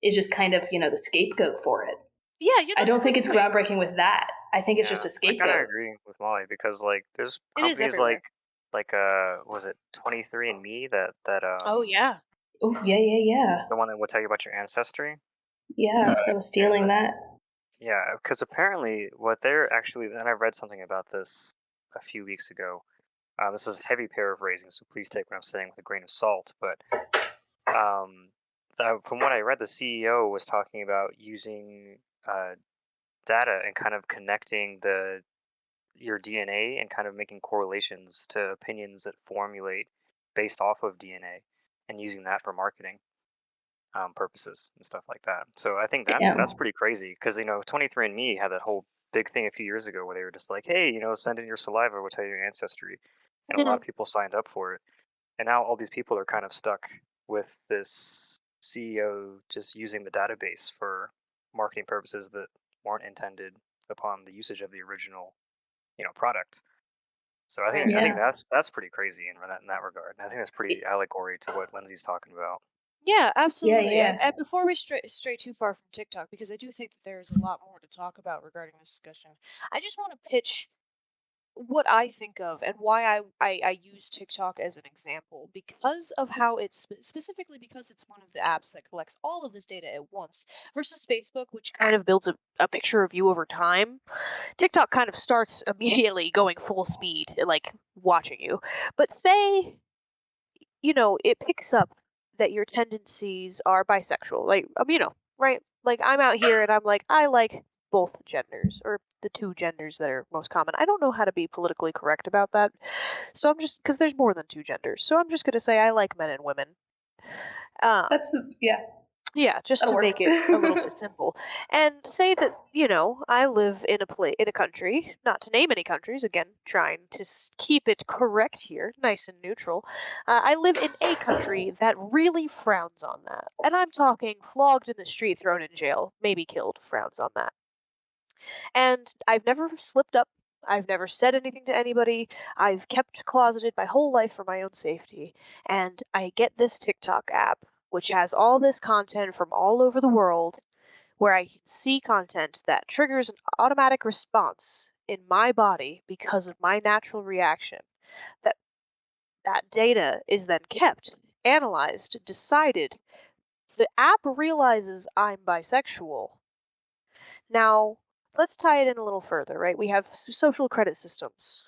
is just kind of, you know, the scapegoat for it. Yeah, I that's a don't think good it's point. groundbreaking with that. I think it's Yeah, just a I kind of scapegoat. agree with Molly because like there's It is companies everywhere. like was it 23 and Me that Oh yeah. Oh, yeah. The one that will tell you about your ancestry. Yeah, that was stealing that. Yeah, because apparently what they're actually, and I read something about this a few weeks ago. This is heavy paraphrasing, so please take what I'm saying with a grain of salt. But from what I read, the CEO was talking about using data and kind of connecting your DNA and kind of making correlations to opinions that formulate based off of DNA, and using that for marketing purposes and stuff like that. So I think that's Damn. pretty crazy because 23andMe had that whole big thing a few years ago where they were just like, hey, send in your saliva, we'll tell you your ancestry, and a lot of people signed up for it, and now all these people are kind of stuck with this CEO just using the database for marketing purposes that weren't intended upon the usage of the original product. So I think Yeah. that's pretty crazy in that regard. And I think that's pretty allegory to what Lindsay's talking about. Yeah, absolutely. Yeah. And before we stray too far from TikTok, because I do think that there's a lot more to talk about regarding this discussion, I just want to pitch what I think of and why I use TikTok as an example because of how it's specifically because it's one of the apps that collects all of this data at once versus Facebook, which kind of builds a picture of you over time. TikTok kind of starts immediately going full speed, like watching you. But say it picks up that your tendencies are bisexual. Like, right? Like, I'm out here and I'm like, I like both genders or the two genders that are most common. I don't know how to be politically correct about that. So I'm just, because there's more than two genders. So I'm just going to say I like men and women. Um, That's yeah, just that'll to work. make it a little bit simple. And say that, I live in a country, not to name any countries, again, trying to keep it correct here, nice and neutral. I live in a country that really frowns on that. And I'm talking flogged in the street, thrown in jail, maybe killed, frowns on that. And I've never slipped up. I've never said anything to anybody. I've kept closeted my whole life for my own safety. And I get this TikTok app, which has all this content from all over the world, where I can see content that triggers an automatic response in my body because of my natural reaction. That that data is then kept, analyzed, decided. The app realizes I'm bisexual. Now, let's tie it in a little further, right? We have social credit systems.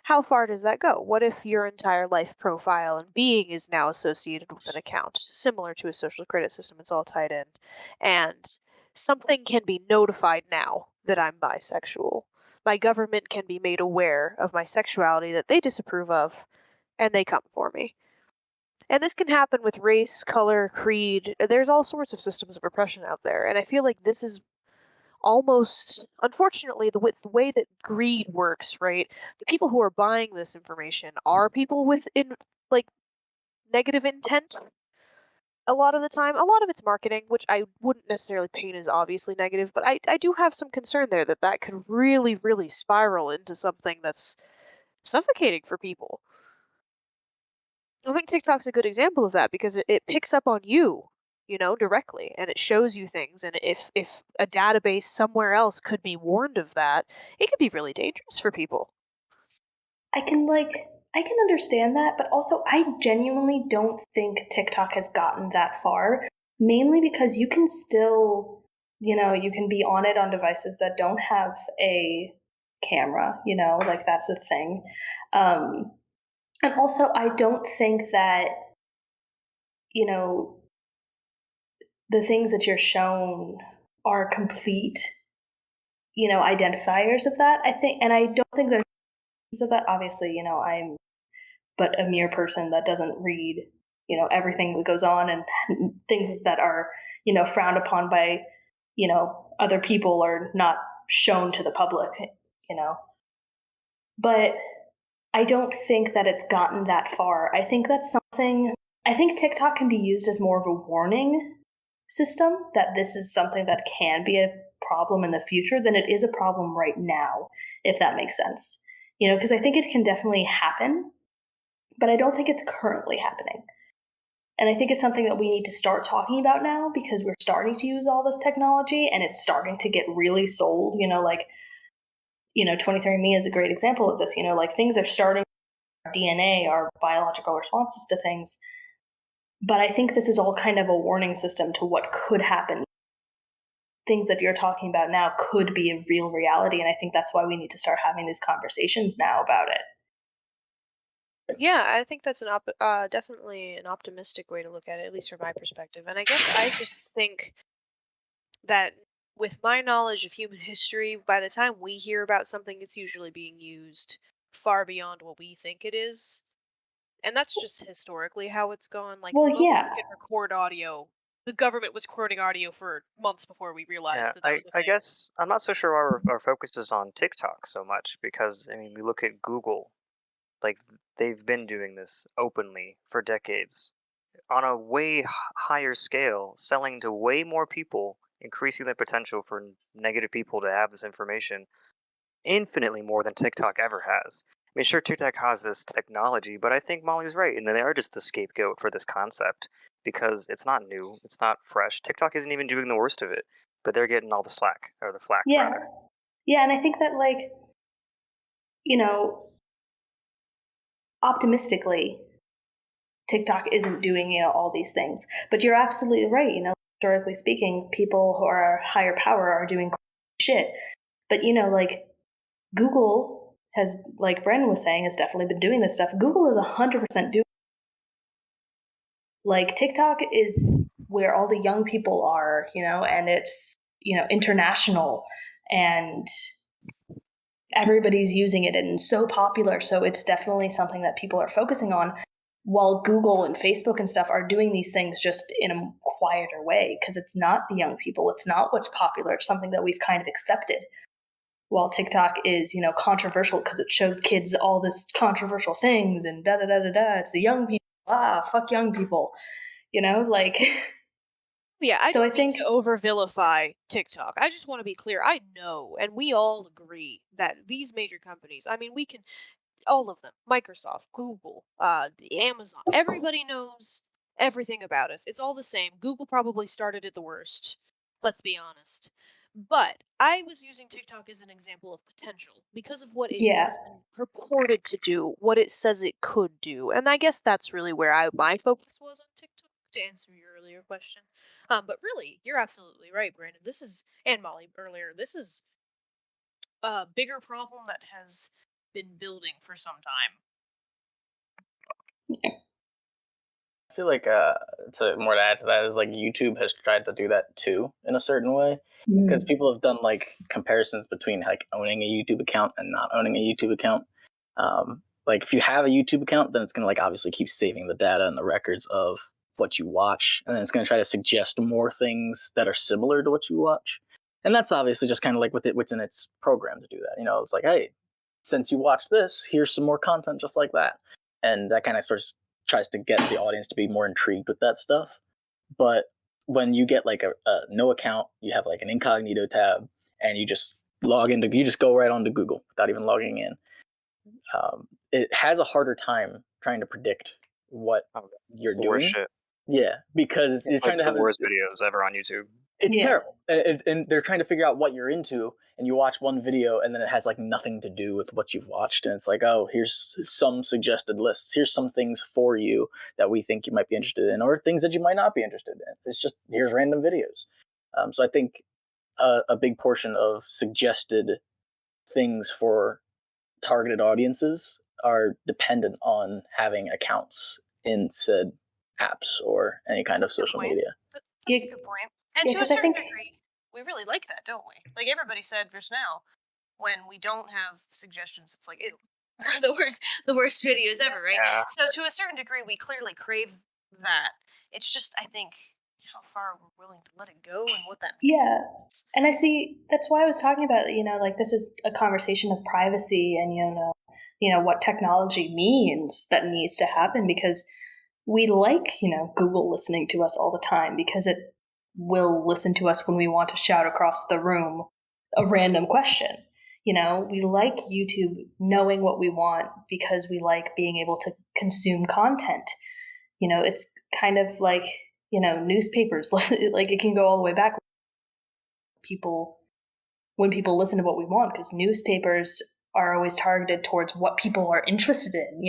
How far does that go? What if your entire life profile and being is now associated with an account, similar to a social credit system? It's all tied in. And something can be notified now that I'm bisexual. My government can be made aware of my sexuality that they disapprove of, and they come for me. And this can happen with race, color, creed. There's all sorts of systems of oppression out there. And I feel like this is almost, unfortunately, the way that greed works, right? The people who are buying this information are people with like negative intent. A lot of the time, a lot of it's marketing, which I wouldn't necessarily paint as obviously negative, but I do have some concern there that could really, really spiral into something that's suffocating for people. I think TikTok's a good example of that because it picks up on you, directly, and it shows you things. And if a database somewhere else could be warned of that, it could be really dangerous for people. I can understand that, but also I genuinely don't think TikTok has gotten that far, mainly because you can still, you can be on it on devices that don't have a camera, like that's a thing. And also I don't think that, you know, the things that you're shown are complete, identifiers of that. I think, and I don't think there's of that. Obviously, I'm but a mere person that doesn't read, everything that goes on, and things that are, frowned upon by, other people are not shown to the public, you know. But I don't think that it's gotten that far. I think that's something, I think TikTok can be used as more of a warning system that this is something that can be a problem in the future than it is a problem right now, if that makes sense. Because I think it can definitely happen, but I don't think it's currently happening. And I think it's something that we need to start talking about now because we're starting to use all this technology and it's starting to get really sold. 23andMe is a great example of this. Like things are starting, our DNA, our biological responses to things But I think this is all kind of a warning system to what could happen. Things that you're talking about now could be a real reality, and I think that's why we need to start having these conversations now about it. Yeah, I think that's definitely an optimistic way to look at it, at least from my perspective. And I guess I just think that with my knowledge of human history, by the time we hear about something, it's usually being used far beyond what we think it is. And that's just historically how it's gone. Like Well, the moment yeah. we can record audio, the government was recording audio for months before we Yeah, realized that that was a I thing. guess I'm not so sure why our focus is on TikTok so much because I mean we look at Google, like they've been doing this openly for decades on a way higher scale, selling to way more people, increasing the potential for negative people to have this information infinitely more than TikTok ever has. I mean, sure, TikTok has this technology, but I think Molly's right, and they are just the scapegoat for this concept because it's not new, it's not fresh. TikTok isn't even doing the worst of it, but they're getting all the slack, or the flack, Yeah. rather. Yeah, and I think that, like, optimistically, TikTok isn't doing, all these things. But you're absolutely right. Historically speaking, people who are higher power are doing shit. But, like, Google has, like Brandon was saying, has definitely been doing this stuff. Google is 100% doing. Like, TikTok is where all the young people are, and it's, international, and everybody's using it and so popular. So it's definitely something that people are focusing on, while Google and Facebook and stuff are doing these things just in a quieter way, because it's not the young people, it's not what's popular, it's something that we've kind of accepted. While TikTok is, controversial because it shows kids all this controversial things and da da da da da. It's the young people. Fuck young people. Like. Yeah, I So I don't mean think. to over vilify TikTok. I just want to be clear. I know, and we all agree that these major companies, I mean, we can, all of them, Microsoft, Google, the Amazon, everybody knows everything about us. It's all the same. Google probably started it the worst. Let's be honest. But I was using TikTok as an example of potential because of what it Yeah. has been purported to do, what it says it could do. And I guess that's really where my focus was on TikTok, to answer your earlier question. But really, you're absolutely right, Brandon. This is, and Molly earlier, this is a bigger problem that has been building for some time. I feel like to more to add to that is like YouTube has tried to do that too in a certain way because people have done like comparisons between like owning a YouTube account and not owning a YouTube account. Like if you have a YouTube account, then it's gonna like obviously keep saving the data and the records of what you watch, and then it's gonna try to suggest more things that are similar to what you watch. And that's obviously just kind of like within its program to do that. It's like, hey, since you watched this, here's some more content just like that, and that kind of tries to get the audience to be more intrigued with that stuff. But when you get like a no account, you have like an incognito tab, and you just you just go right onto Google without even logging in. It has a harder time trying to predict what you're It's the worst doing. shit. Yeah, because it's It's like trying to the have worst videos ever on YouTube. it's Yeah. terrible, and they're trying to figure out what you're into, and you watch one video, and then it has like nothing to do with what you've watched, and it's like, oh, here's some suggested lists, here's some things for you that we think you might be interested in, or things that you might not be interested in. It's just here's random videos. So I think a big portion of suggested things for targeted audiences are dependent on having accounts in said apps or any kind of That's a good social point. media. That's Yeah, a good point. And yeah, to a 'cause I certain think. degree, we really like that, don't we? Like everybody said just now, when we don't have suggestions, it's like, ew, the worst videos ever, right? Yeah. So to a certain degree, we clearly crave that. It's just, I think, how far we're willing to let it go and what that means. Yeah. And I see that's why I was talking about, like this is a conversation of privacy and, what technology means that needs to happen, because we like, Google listening to us all the time because it will listen to us when we want to shout across the room a random question. We like YouTube knowing what we want because we like being able to consume content. It's kind of like, newspapers, like it can go all the way back. When people listen to what we want, because newspapers are always targeted towards what people are interested in.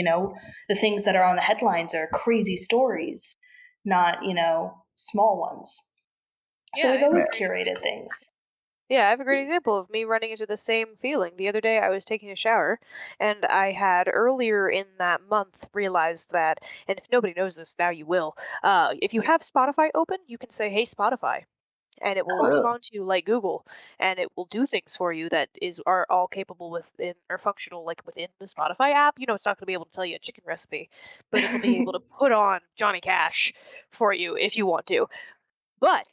The things that are on the headlines are crazy stories, not, small ones. So Yeah, we've I have a always great curated things. Yeah, I have a great example of me running into the same feeling. The other day, I was taking a shower, and I had earlier in that month realized that, and if nobody knows this, now you will. If you have Spotify open, you can say, "Hey, Spotify," and it will Oh, really? respond to you like Google, and it will do things for you that are all capable within or functional like within the Spotify app. It's not going to be able to tell you a chicken recipe, but it'll be able to put on Johnny Cash for you if you want to. But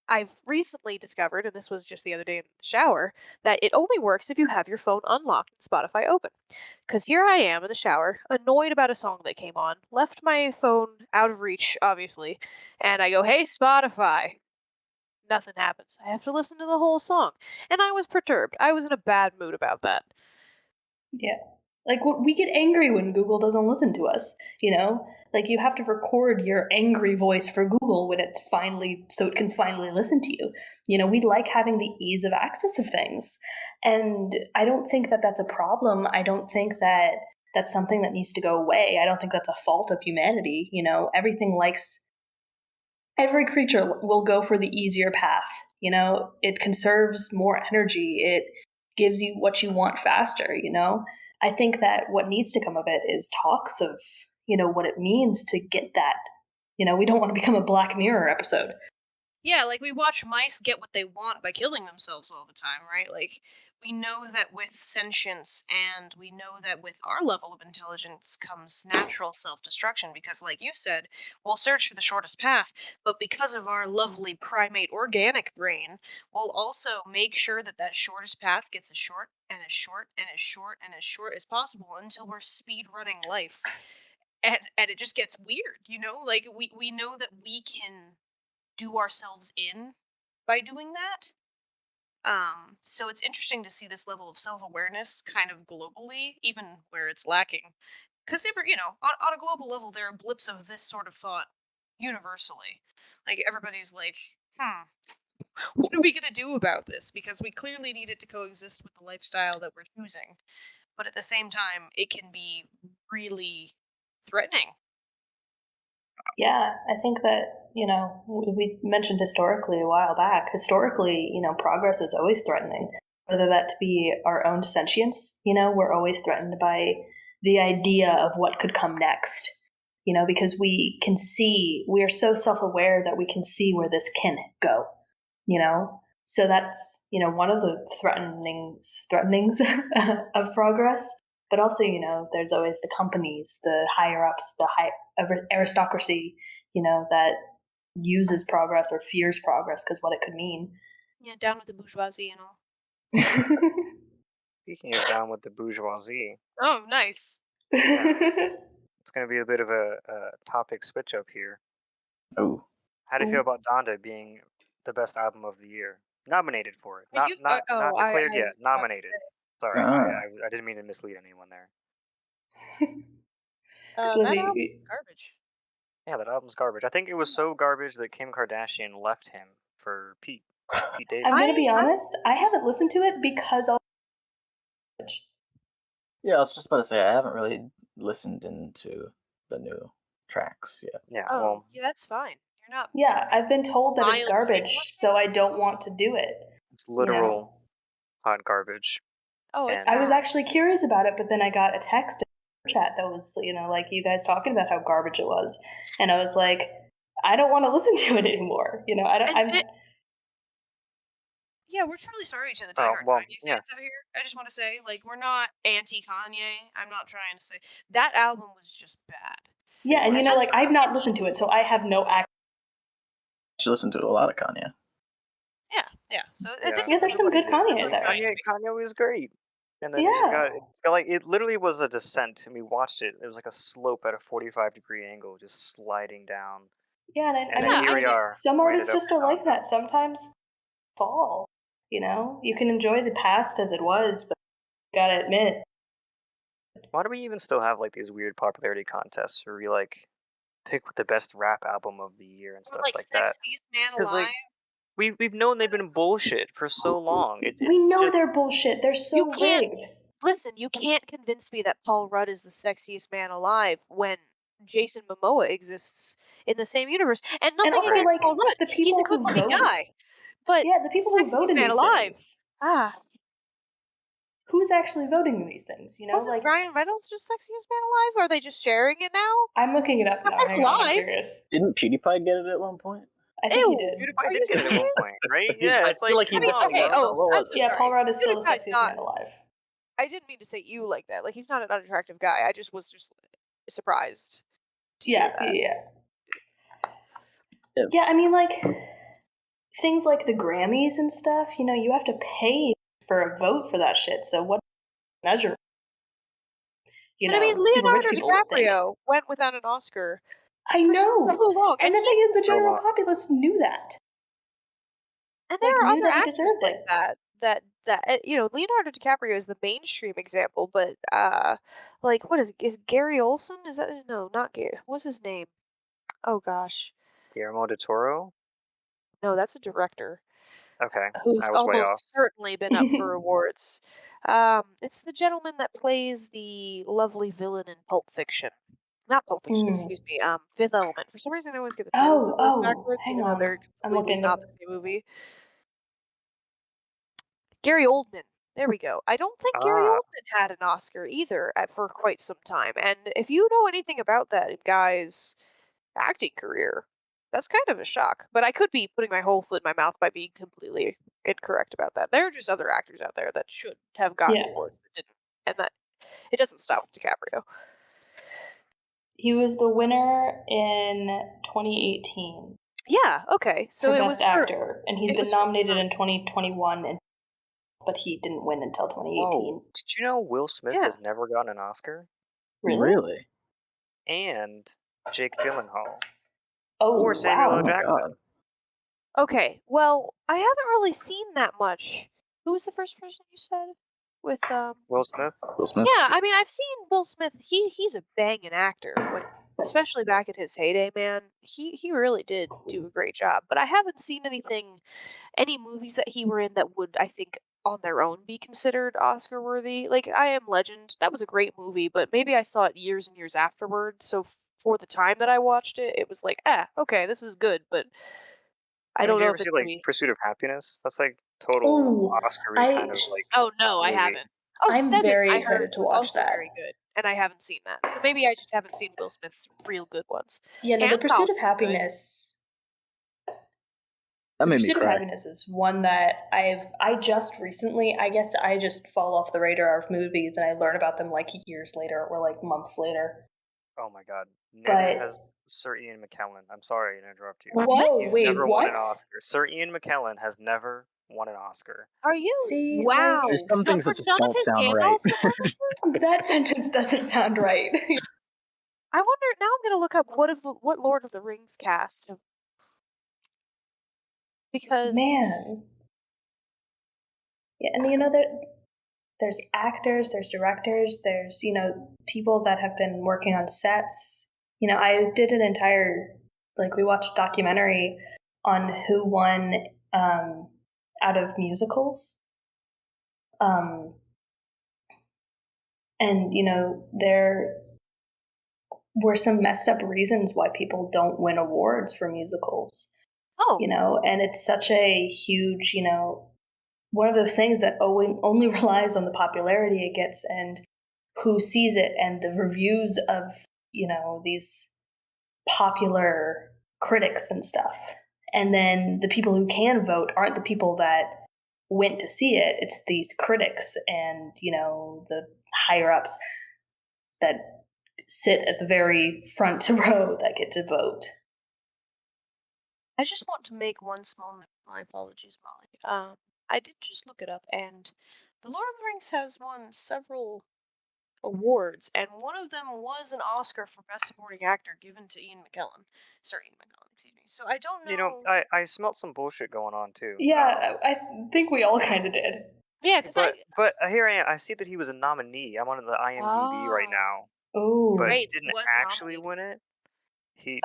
I've recently discovered, and this was just the other day in the shower, that it only works if you have your phone unlocked and Spotify open. Because here I am in the shower, annoyed about a song that came on, left my phone out of reach, obviously, and I go, "Hey, Spotify." Nothing happens. I have to listen to the whole song. And I was perturbed. I was in a bad mood about that. Yeah. Like we get angry when Google doesn't listen to us, Like you have to record your angry voice for Google when it's finally so it can finally listen to you. We like having the ease of access of things. And I don't think that that's a problem. I don't think that that's something that needs to go away. I don't think that's a fault of humanity, every creature will go for the easier path. It conserves more energy. It gives you what you want faster. I think that what needs to come of it is talks of, what it means to get that. We don't want to become a Black Mirror episode. Yeah, like we watch mice get what they want by killing themselves all the time, right? Like we know that with sentience and we know that with our level of intelligence comes natural self-destruction because like you said, we'll search for the shortest path, but because of our lovely primate organic brain, we'll also make sure that that shortest path gets as short and as short and as short and as short as possible until we're speed running life. And it just gets weird, Like we know that we can do ourselves in by doing that. So it's interesting to see this level of self-awareness kind of globally, even where it's lacking. Because on a global level, there are blips of this sort of thought universally. Like everybody's like, what are we gonna do about this? Because we clearly need it to coexist with the lifestyle that we're choosing. But at the same time, it can be really threatening. Yeah, I think that, we mentioned historically a while back. Historically, progress is always threatening, whether that to be our own sentience, we're always threatened by the idea of what could come next, because we are so self aware that we can see where this can go, So that's, one of the threatenings of progress. But also, there's always the companies, the higher ups, the high aristocracy, that uses progress or fears progress because what it could mean. Yeah, down with the bourgeoisie and all. Speaking of down with the bourgeoisie, Oh, nice. it's going to be a bit of a topic switch up here. Oh. How do you feel about Donda being the best album of the year? Nominated for it. Not declared yet. Nominated. Sorry, I didn't mean to mislead anyone there. That album's garbage. Yeah, that album's garbage. I think it was so garbage that Kim Kardashian left him for Pete Davidson. I'm gonna be honest, I haven't listened to it because Yeah, I was just about to say I haven't really listened into the new tracks yet. Yeah, Oh, yeah, that's fine. You're not. Yeah, I've been told that it's Mild garbage, brainwashed? so I don't want to do it. it's literal hot garbage. Oh, it's I was bad. actually curious about it, but then I got a text in the chat that was, like you guys talking about how garbage it was, and I was like, I don't want to listen to it anymore. Yeah, we're truly sorry to the Oh, diehard well, Kanye yeah. fans out here. I just want to say, like, we're not anti-Kanye. I'm not trying to say that album was just bad. Yeah, and was like I've not listened to it, so I have no I should listen to a lot of Kanye. Yeah. So Yeah, this there's some good Kanye there. Kanye was great. And then it's got like it literally was a descent, and we watched it. It was like a slope at a 45-degree angle, just sliding down. Yeah, and then here we are. Some we artists ended up just are like that. Sometimes fall. You can enjoy the past as it was, but you gotta admit. Why do we even still have like these weird popularity contests where we like pick the best rap album of the year and stuff like that? Sexiest Man Because Alive. like we've known they've been bullshit for so long. We know just, they're bullshit. They're so rigged. Listen, you can't convince me that Paul Rudd is the sexiest man alive when Jason Momoa exists in the same universe, and And nothing also, against like, Paul Rudd. the He's people a who good-looking vote. guy, but Yeah, the people who vote sexiest in man these alive. things. Ah, Who's actually voting in these things? You know, wasn't like, Ryan Reynolds just sexiest man alive? Or are they just sharing it now? I'm looking it up now. That's Hang on, I'm live. curious. Didn't PewDiePie get it at one point? I think he Ew. did. PewDiePie Are you did get it at one serious? point, right? I Yeah, it's feel like, like he come did. on, Okay, bro. What I'm was so it? Yeah, sorry. Paul Rudd is still the PewDiePie's sexiest not. man alive. I didn't mean to say you like that. Like, he's not an unattractive guy. I just was surprised to hear that. Yeah, I mean, like, things like the Grammys and stuff, you know, you have to pay for a vote for that shit. So what measure? You But I mean, know, super rich Leonardo people think. DiCaprio went without an Oscar I for know. so long, And the thing he's is, the Still general not. populace knew that. and Like, there are knew other that he actors deserved like it. that you know, Leonardo DiCaprio is the mainstream example, but like what is Gary Olson? Is that no, not Gary. What's his name? Oh gosh, Guillermo del Toro? no, that's a director Okay, who's I was way off. almost certainly been up for awards. It's the gentleman that plays the lovely villain in Pulp Fiction. Not Pulp Fiction, excuse me. Fifth Element. For some reason, I always get the titles of those backwards, hang even though on. they're I'm completely looking not up. the same movie. Gary Oldman. There we go. I don't think Gary Ah, Oldman had an Oscar either for quite some time. And if you know anything about that guy's acting career, that's kind of a shock. But I could be putting my whole foot in my mouth by being completely incorrect about that. There are just other actors out there that should have gotten Yeah. awards that didn't, and that it doesn't stop with DiCaprio. He was the winner in 2018 Yeah. Okay. So for it Best was for, Actor, and he's it been was for nominated fun. in 2021, but he didn't win until 2018. whoa. Did you know Will Smith Yeah. has never gotten an Oscar? Really? And Jake Gyllenhaal. Oh, Or Samuel wow. L. my Jackson. God. Okay. Well, I haven't really seen that much. Who was the first person you said? With Will Smith? Will Smith? Yeah, I mean, I've seen Will Smith. He's a banging actor. When, especially back in his heyday, man, he really did do a great job. But I haven't seen any movies that he were in that would, I think, on their own be considered Oscar worthy. Like I Am Legend, that was a great movie, but maybe I saw it years and years afterward. So for the time that I watched it, it was like, okay, this is good, but I I mean, don't do you know ever if see, it's like, gonna be. Pursuit of Happiness? That's, like, total Oh, Oscar-y kind of, like, Oh no, I movie. haven't. Oh, I'm Seven, very I excited heard to was watch also that. very good, and I haven't seen that. So maybe I just haven't seen Will Smith's real good ones. Yeah, no, The Gandalf Pursuit of was good. Happiness. That The made me Pursuit of cry. Happiness is one that I just recently, I guess I just fall off the radar of movies and I learn about them like years later or like months later. Oh my god. Neither But has Sir Ian McKellen. I'm sorry to interrupt you. What? no, He's wait, never won an what? Oscar. Sir Ian McKellen has never won an Oscar. Are you? See, Wow. There's some things For that just none of don't his sound right. Gandalf performances? That sentence doesn't sound right. I wonder. Now I'm gonna look up what Lord of the Rings cast because Man. Yeah, and you know, there's actors, there's directors, there's, you know, people that have been working on sets. You know, I did an entire, like, we watched a documentary on who won out of musicals. And, you know, there were some messed up reasons why people don't win awards for musicals. oh, You know, and it's such a huge, you know, one of those things that only relies on the popularity it gets and who sees it and the reviews of, you know, these popular critics and stuff. And then the people who can vote aren't the people that went to see it. It's these critics and, you know, the higher ups that sit at the very front row that get to vote. I just want to make one small note. My apologies, Molly. I did just look it up, and the Lord of the Rings has won several awards, and one of them was an Oscar for Best Supporting Actor given to Ian McKellen. Sir Ian McKellen, excuse me. So I don't know. You know, I smelt some bullshit going on too. Yeah, I think we all kind of did. Yeah, because but here I am. I see that he was a nominee. I'm on the IMDb right now, Oh, but he Right, he didn't was actually nominated. win it. He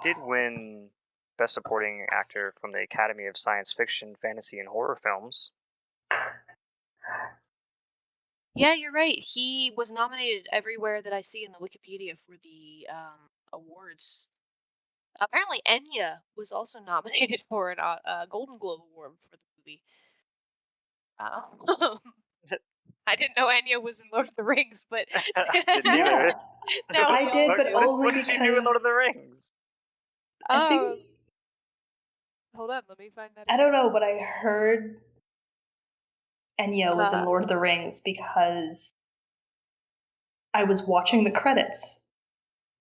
did win Best Supporting Actor from the Academy of Science Fiction, Fantasy, and Horror Films. Yeah, you're right. He was nominated everywhere that I see in the Wikipedia for the awards. Apparently, Enya was also nominated for a Golden Globe Award for the movie. Um, I didn't know Enya was in Lord of the Rings, but Didn't either. Yeah, now I we all did, but do. only What did she do in Lord of because the Rings? I Um, think hold on, let me find that. I don't know, but I heard Enya was in Uh, Lord of the Rings because I was watching the credits.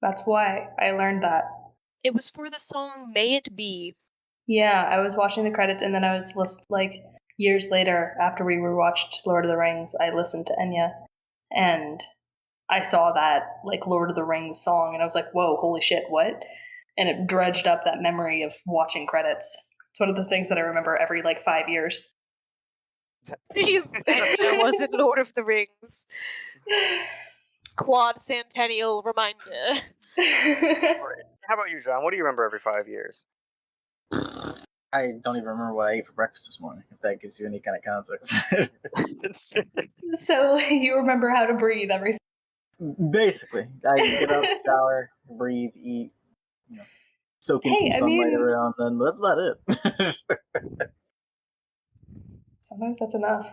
That's why I learned that. It was for the song "May It Be." Yeah, I was watching the credits, and then I was like years later, after we rewatched Lord of the Rings, I listened to Enya, and I saw that like Lord of the Rings song, and I was like, "Whoa, holy shit, what?" And it dredged up that memory of watching credits. It's one of those things that I remember every like 5 years. Enya was in Lord of the Rings. Quad Centennial reminder. How about you, John? What do you remember every 5 years? I don't even remember what I ate for breakfast this morning, if that gives you any kind of context. So you remember how to breathe every. Basically, I get up, shower, breathe, eat, soak in some Hey, I sunlight mean, every now and then, but that's about it. sometimes that's enough.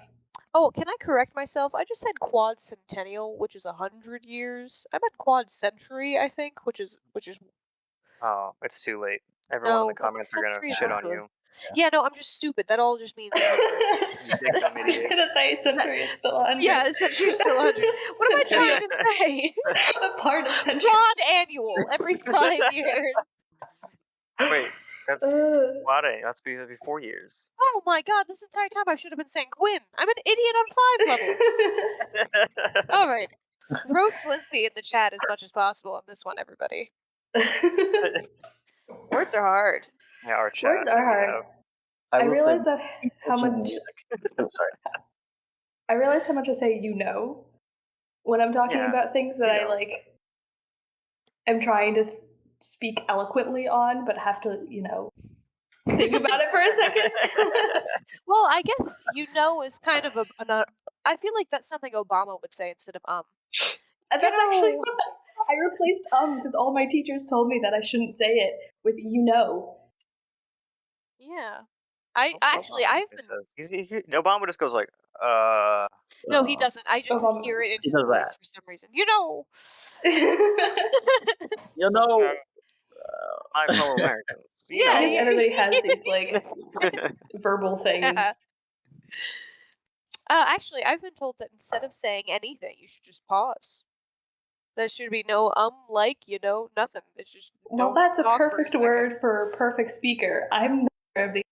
Oh, can I correct myself? I just said quad centennial, which is 100 years. I meant quad century, I think, which is Oh, it's too late. Everyone in the no, comments are gonna century is shit on also you. yeah, no, I'm just stupid. That all just means 100. You big dumb I was idiot. gonna say century is still 100. Yeah, century is still 100. What am I trying to say? A part of century. Quad annual every 5 years. Wait, that's Ugh. Folate. That'd be 4 years. Oh my god, this entire time I should have been saying Quinn. I'm an idiot on 5 level. All right. Roast Lindsay in the chat as much as possible on this one, everybody. Words are hard. Yeah, our chat. Words are hard. I will say, realize that how mention much music. Oh, sorry. I realize how much I say when I'm talking Yeah, about things that I like am trying to speak eloquently on, but have to, think about it for a second. Well, I guess is kind of I feel like that's something Obama would say instead of And that's actually what I replaced because all my teachers told me that I shouldn't say it with Yeah. I've been Obama just goes like, no, he doesn't. I just Obama. hear it in He his does voice that. for some reason. You know, my fellow Americans. Yeah, Because everybody has these like verbal things. Yeah. Actually, I've been told that instead of saying anything, you should just pause. There should be no nothing. It's just Well, don't that's a talk for perfect second. word for perfect speaker. I'm not of the.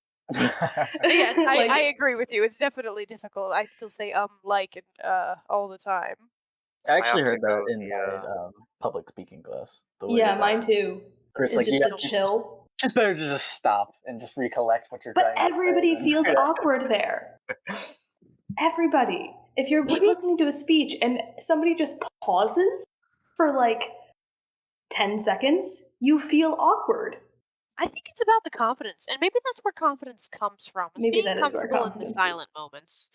Yes, Like- I agree with you. It's definitely difficult. I still say like and all the time. I actually heard opposite that goes in my public speaking class. Yeah, mine too. Chris, It's like, just yeah, a chill. just better to just stop and just recollect what you're But trying to say. everybody feels awkward there. Everybody. If you're Maybe- listening to a speech and somebody just pauses for like 10 seconds, you feel awkward. I think it's about the confidence, and maybe that's where confidence comes from. Is Maybe being that is where comfortable in the confidence is. silent moments.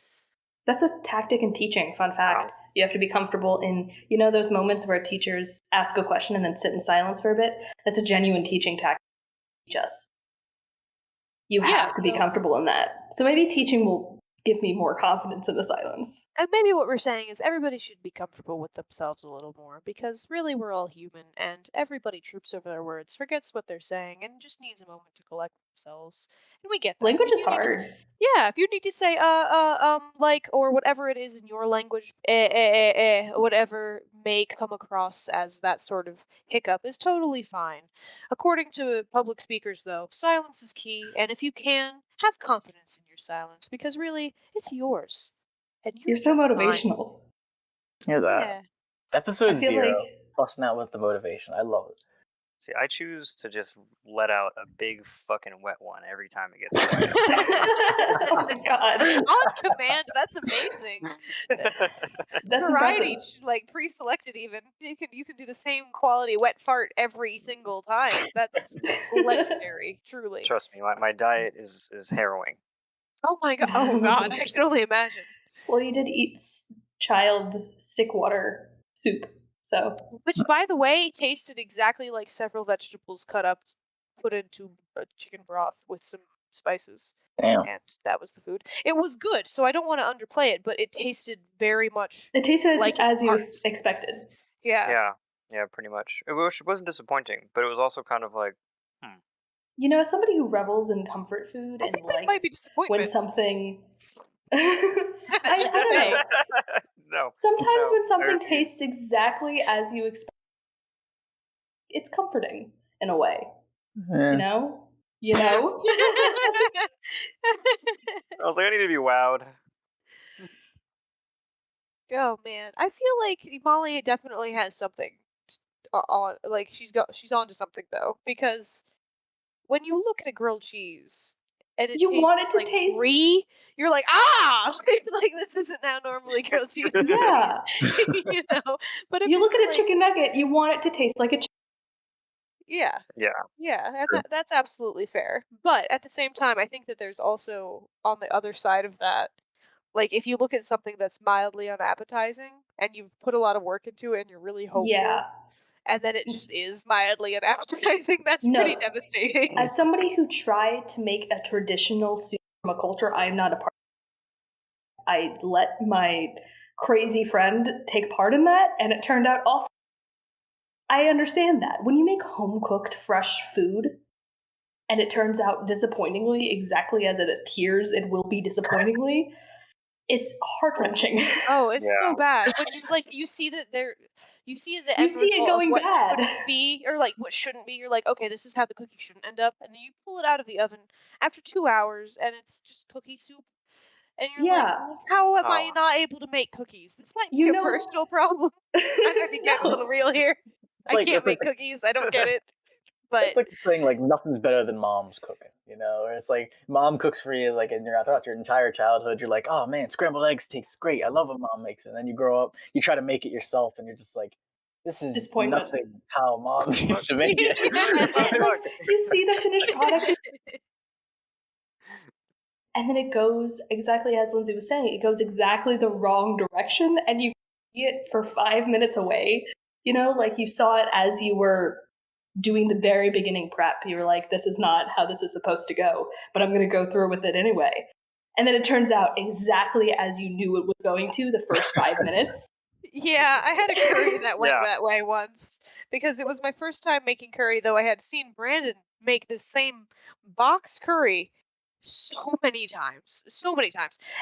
That's a tactic in teaching, fun fact. You have to be comfortable in, those moments where teachers ask a question and then sit in silence for a bit? That's a genuine teaching tactic to teach us. You have to be comfortable in that. So maybe teaching will give me more confidence in the silence. And maybe what we're saying is everybody should be comfortable with themselves a little more, because really we're all human, and everybody trips over their words, forgets what they're saying, and just needs a moment to collect themselves. And we get that. Language is If you need to- hard. yeah, if you need to say like, or whatever it is in your language, whatever may come across as that sort of hiccup is totally fine. According to public speakers, though, silence is key, and if you can, have confidence in your silence, because really, it's yours. And You're so just fine. motivational. Hear that? Yeah. Episode I feel 0, like busting out with the motivation. I love it. See, I choose to just let out a big fucking wet one every time it gets quiet. oh my god. On command, that's amazing. That's Variety, impressive. like pre-selected even. You can do the same quality wet fart every single time. That's legendary, truly. Trust me, my diet is harrowing. Oh my god. Oh god, I can only imagine. Well, you did eat child stick water soup. So Which, by the way, tasted exactly like several vegetables cut up, put into a chicken broth with some spices. Damn. And that was the food. It was good, so I don't want to underplay it, but it tasted very much it tasted like as you parts. expected. Yeah. Yeah, pretty much. It wasn't disappointing, but it was also kind of like, You know, as somebody who revels in comfort food I and think that might be likes disappointment. when something I don't know. No. Sometimes no, when I something refuse. tastes exactly as you expect, it's comforting in a way. Yeah. You know? You know? I was like, I need to be wowed. Oh man, I feel like Molly definitely has something on. Like she's onto something though, because when you look at a grilled cheese and it You want tastes it to like taste brie, you're like, ah, like this isn't how normally grilled cheese is. Yeah. You know. But if You look it's at a like, chicken nugget, you want it to taste like a chicken. yeah, Yeah. yeah, and True. that's absolutely fair. But at the same time, I think that there's also on the other side of that, like if you look at something that's mildly unappetizing and you've put a lot of work into it and you're really hopeful, Yeah. and then it just is mildly unappetizing, that's No. pretty devastating. As somebody who tried to make a traditional soup from a culture I'm not a part of, I let my crazy friend take part in that, and it turned out awful. I understand that. When you make home cooked, fresh food, and it turns out disappointingly exactly as it appears it will be disappointingly, it's heart wrenching. Oh, it's so Yeah. bad when you like you see that you see the You end see it result of going what bad. couldn't be or like what shouldn't be. You're like, okay, this is how the cookie shouldn't end up, and then you pull it out of the oven after 2 hours, and it's just cookie soup, and you're like, Yeah. well, how am I Oh. not able to make cookies? This might be You a know. personal problem. I'm gonna be getting a No. little real here. It's I like can't it's like make cookies. I don't get it. it's But like saying like nothing's better than mom's cooking, or it's like mom cooks for you like throughout your entire childhood. You're like, oh man, scrambled eggs tastes great. I love when mom makes it. And then you grow up, you try to make it yourself, and you're just like, this is Disappointment. nothing how mom used to make it. And like you see the finished product, and then it goes exactly as Lindsay was saying. It goes exactly the wrong direction, and you see it for 5 minutes away. You know, like you saw it as you were doing the very beginning prep. You were like, this is not how this is supposed to go, but I'm going to go through with it anyway. And then it turns out exactly as you knew it was going to the first 5 minutes. Yeah, I had a curry that went Yeah. that way once because it was my first time making curry, though I had seen Brandon make this same box curry so many times.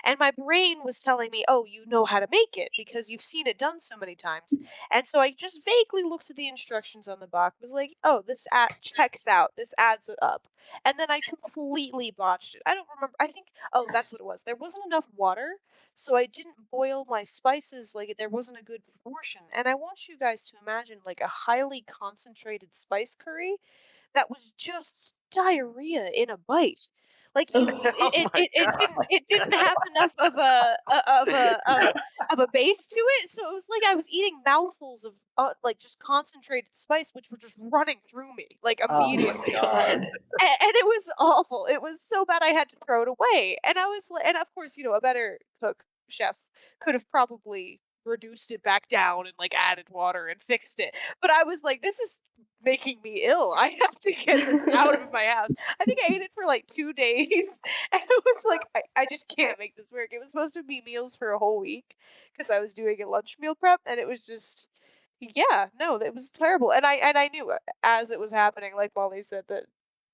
And my brain was telling me, "Oh, you know how to make it because you've seen it done so many times." And so I just vaguely looked at the instructions on the box, was like, "Oh, this adds checks out. This adds it up." And then I completely botched it. I don't remember. I think, oh, that's what it was. There wasn't enough water, so I didn't boil my spices, like there wasn't a good proportion. And I want you guys to imagine like a highly concentrated spice curry that was just diarrhea in a bite. Like you, Oh my god. it didn't have enough of a base to it, so it was like I was eating mouthfuls of like just concentrated spice, which were just running through me like Oh my immediately. god. And it was awful. It was so bad I had to throw it away. And I was like, and of course, a better chef could have probably reduced it back down and like added water and fixed it. But I was like, this is making me ill. I have to get this out of my house. I think I ate it for like 2 days, and it was like I just can't make this work. It was supposed to be meals for a whole week because I was doing a lunch meal prep, and it was just yeah, no, it was terrible. And I knew as it was happening, like Molly said, that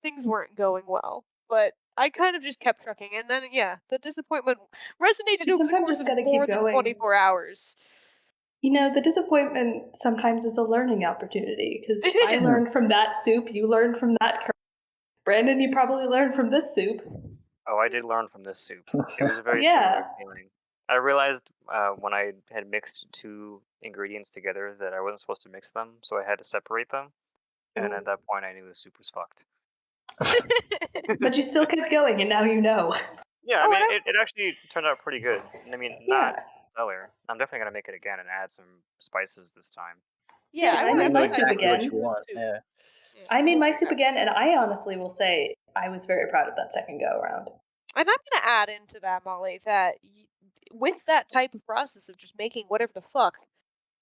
things weren't going well. But I kind of just kept trucking, and then yeah, the disappointment resonated You over the sometimes course just of gotta more keep than going. 24 hours. You know, the disappointment sometimes is a learning opportunity because It I is. learned from that soup, you learned from that curry. Brandon, you probably learned from this soup. Oh, I did learn from this soup. It was a very Yeah. similar feeling. I realized when I had mixed two ingredients together that I wasn't supposed to mix them, so I had to separate them. And at that point, I knew the soup was fucked. But you still kept going, and now you know. Yeah, I Oh, mean, and it actually turned out pretty good. I mean, not Yeah. stellar. I'm definitely gonna make it again and add some spices this time. yeah, Listen, I I want to made know my emphasize soup exactly it's what again. you good want. soup. Yeah. Yeah, I made we'll my say soup that. again, and I honestly will say I was very proud of that second go around. And I'm going to add into that, Molly, that with that type of process of just making whatever the fuck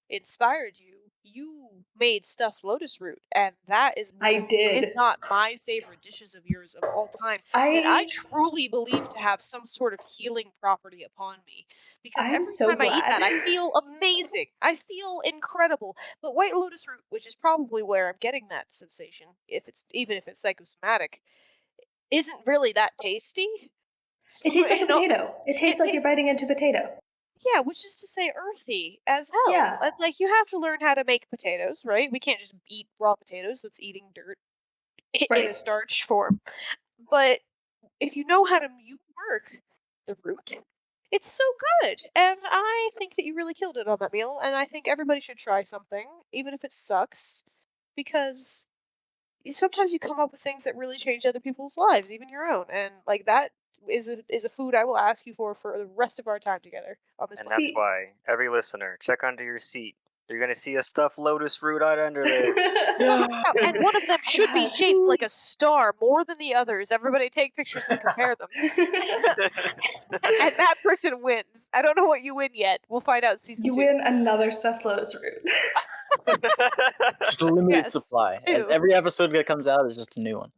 inspired you, you made stuffed lotus root, and that is one I of, if did. not my favorite dishes of yours of all time, that I I truly believe to have some sort of healing property upon me. Because I'm every so time I eat glad. that, I feel amazing. I feel incredible. But white lotus root, which is probably where I'm getting that sensation, even if it's psychosomatic, isn't really that tasty. So, It tastes like a potato. It tastes it like you're tastes, biting into potato. yeah, which is to say earthy as hell. Yeah. Like, you have to learn how to make potatoes, right? We can't just eat raw potatoes. That's eating dirt in a Right. starch form. But if you know how to work the root, it's so good. And I think that you really killed it on that meal. And I think everybody should try something, even if it sucks, because sometimes you come up with things that really change other people's lives, even your own. And like that is a food I will ask you for the rest of our time together on this And podcast. that's See- why every listener, check under your seat. You're gonna see a stuffed lotus root out under there. And one of them should be God. shaped like a star more than the others. Everybody take pictures and compare them. And that person wins. I don't know what you win yet. We'll find out in season You 2. win another stuffed lotus root. Just a limited Yes, supply. As 2. every episode that comes out is just a new one.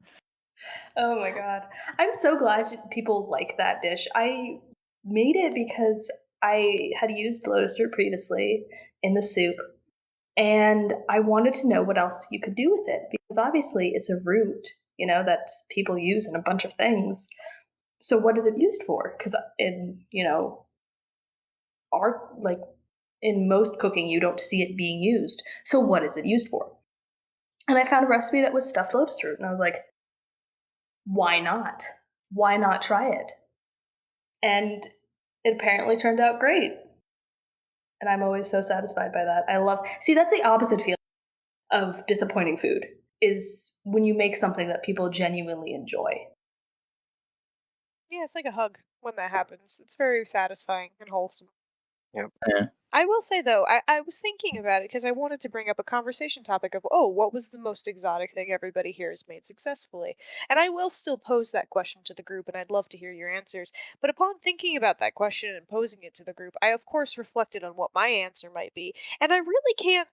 Oh my god. I'm so glad people like that dish. I made it because I had used lotus root previously in the soup, and I wanted to know what else you could do with it, because obviously it's a root, that people use in a bunch of things. So what is it used for? Because in most cooking, you don't see it being used. So what is it used for? And I found a recipe that was stuffed lotus root, and I was like, why not? Why not try it? And it apparently turned out great. And I'm always so satisfied by that. That's the opposite feeling of disappointing food, is when you make something that people genuinely enjoy. Yeah, it's like a hug when that happens. It's very satisfying and wholesome. Yep. Yeah. I will say though, I was thinking about it because I wanted to bring up a conversation topic of, what was the most exotic thing everybody here has made successfully? And I will still pose that question to the group, and I'd love to hear your answers. But upon thinking about that question and posing it to the group, I of course reflected on what my answer might be. And I really can't,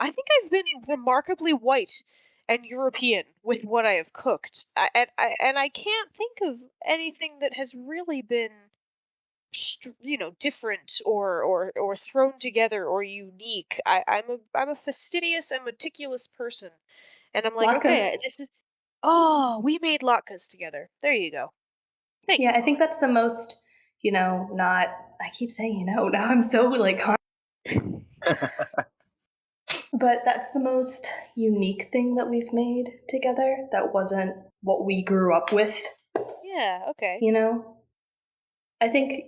I think I've been remarkably white and European with what I have cooked. And I can't think of anything that has really been different or thrown together or unique. I'm a fastidious and meticulous person, and I'm like, okay, Latkes. this is we made latkes together. There you go. Thank Yeah, you. I think that's the most, not. I keep saying, now I'm so like. But that's the most unique thing that we've made together that wasn't what we grew up with, Yeah, okay. I think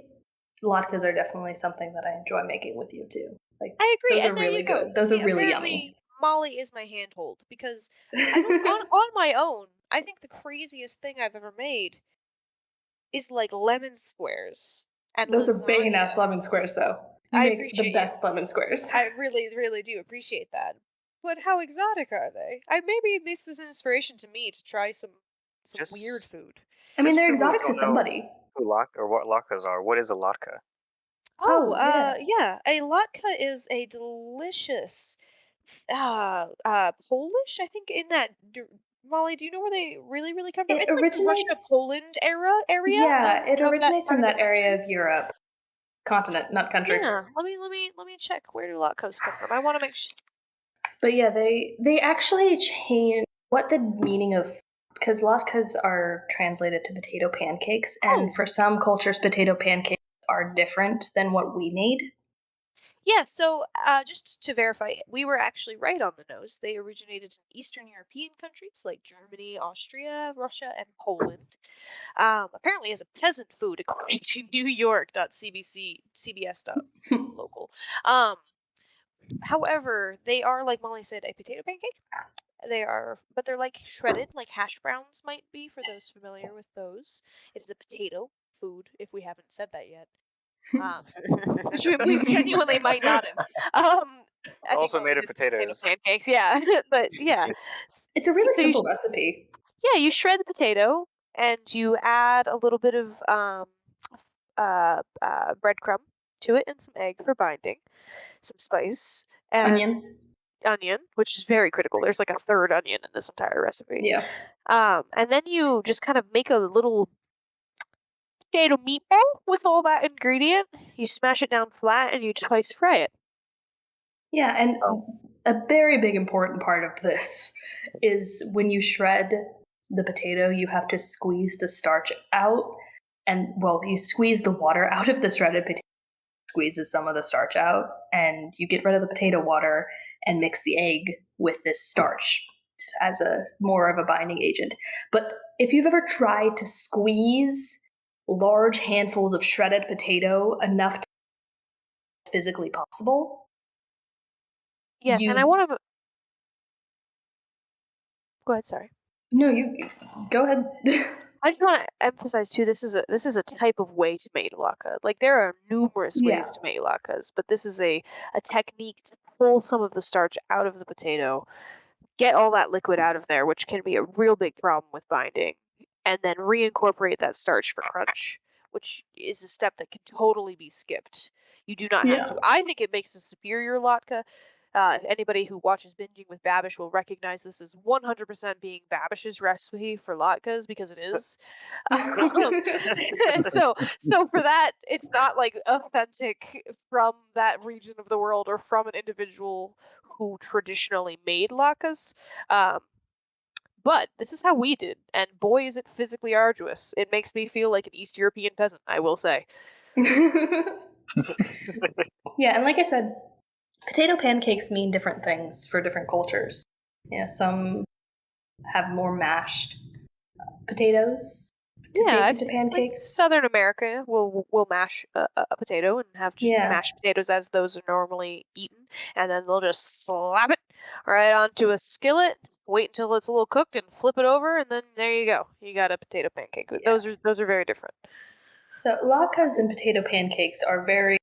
latkes are definitely something that I enjoy making with you too. Like, I agree, those and are there really you go. good. Those See, are really apparently yummy. Molly is my handhold because I don't on my own. I think the craziest thing I've ever made is like lemon squares and Those are banging ass lasagna. lemon squares, though. You I make the appreciate you. best lemon squares. I really, really do appreciate that. But how exotic are they? Maybe this is an inspiration to me to try some weird Just, food. I mean, just they're for people who exotic to don't know somebody. who what latkes are, what is a latke? Oh, yeah. yeah. A latke is a delicious, Polish. I think in that. Molly, do you know where they really, really come from? It It's like the Russia originates. Poland area Yeah, it of that originates part from of the that area country. of Europe, continent, not country. Yeah. Let me check. Where do latkes come from? I want to make sure. But yeah, they actually change what the meaning of, because latkes are translated to potato pancakes, and Oh. for some cultures, potato pancakes are different than what we made. Yeah, so just to verify, we were actually right on the nose. They originated in Eastern European countries like Germany, Austria, Russia, and Poland. Apparently, as a peasant food, according to New York.cbs.local. However, they are, like Molly said, a potato pancake. But they're like shredded, like hash browns might be for those familiar with those. It is a potato food, if we haven't said that yet. Which we genuinely might not have. I think Also Molly made of did some potato potatoes. pancakes, yeah. But yeah, It's a really so simple recipe. you shred the potato and you add a little bit of breadcrumb to it and some egg for binding, some spice, and Onion. which is very critical. There's like a third onion in this entire recipe. Yeah. And then you just kind of make a little potato meatball with all that ingredient. You smash it down flat and you twice fry it. Yeah, and a very big important part of this is when you shred the potato, you have to squeeze the starch out. And, well, you squeeze the water out of the shredded potato, squeezes some of the starch out, and you get rid of the potato water and mix the egg with this starch as a more of a binding agent. But if you've ever tried to squeeze large handfuls of shredded potato enough to physically possible, Yes, and I want to. Go ahead. Sorry. No, you go ahead. I just want to emphasize too. This is a type of way to make latke. Like there are numerous ways to make latkes, but this is a technique to pull some of the starch out of the potato, get all that liquid out of there, which can be a real big problem with binding, and then reincorporate that starch for crunch, which is a step that can totally be skipped. You do not have to. I think it makes a superior latke. Anybody who watches Binging with Babish will recognize this as 100% being Babish's recipe for latkes because it is. So for that, it's not like authentic from that region of the world or from an individual who traditionally made latkes. But this is how we did, and boy, is it physically arduous. It makes me feel like an East European peasant, I will say. Yeah, and like I said, potato pancakes mean different things for different cultures. Yeah, some have more mashed potatoes to bake into pancakes. Like Southern America will mash a potato and have just mashed potatoes as those are normally eaten, and then they'll just slap it right onto a skillet, wait until it's a little cooked, and flip it over, and then there you go. You got a potato pancake. Yeah. Those are very different. So latkes and potato pancakes are very,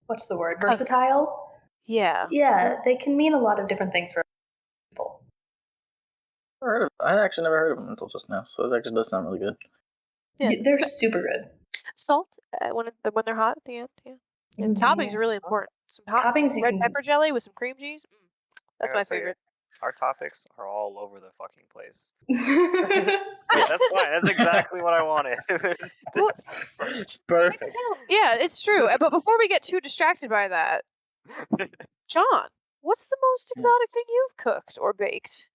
what's the word? Versatile? Yeah. Yeah, they can mean a lot of different things for people. I actually never heard of them until just now, so it actually does sound really good. Yeah, they're super good. Salt when they're hot at the end. Yeah. And toppings are really important. Some hot toppings, red pepper jelly with some cream cheese. That's my favorite. Our topics are all over the fucking place. That's fine. That's exactly what I wanted. It's perfect. Yeah, it's true. But before we get too distracted by that, John, what's the most exotic thing you've cooked or baked?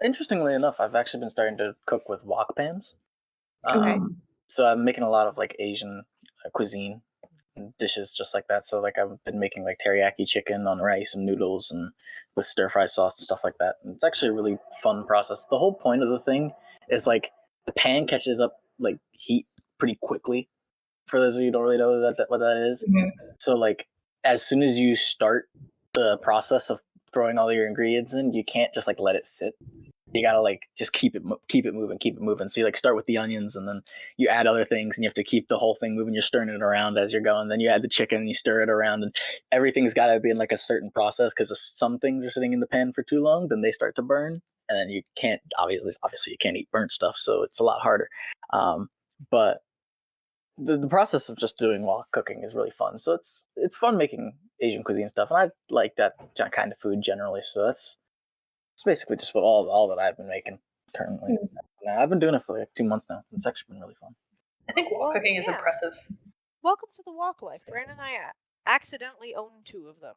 Interestingly enough, I've actually been starting to cook with wok pans. Okay. So I'm making a lot of like Asian cuisine dishes just like that. So like I've been making like teriyaki chicken on rice and noodles and with stir fry sauce and stuff like that. And it's actually a really fun process. The whole point of the thing is like the pan catches up like heat pretty quickly. For those of you who don't really know what that is. Mm-hmm. So like as soon as you start the process of throwing all your ingredients in, you can't just like let it sit. You gotta like just keep it moving. So you like start with the onions, and then you add other things, and you have to keep the whole thing moving. You're stirring it around as you're going. Then you add the chicken, and you stir it around, and everything's got to be in like a certain process. Because if some things are sitting in the pan for too long, then they start to burn, and then you can't obviously you can't eat burnt stuff, so it's a lot harder. But the process of just doing wok cooking is really fun. So it's fun making Asian cuisine stuff, and I like that kind of food generally. So it's basically just what all that I've been making currently. I've been doing it for like 2 months now. It's actually been really fun. I think wok cooking is impressive. Welcome to the wok life. Brandon and I accidentally own 2 of them.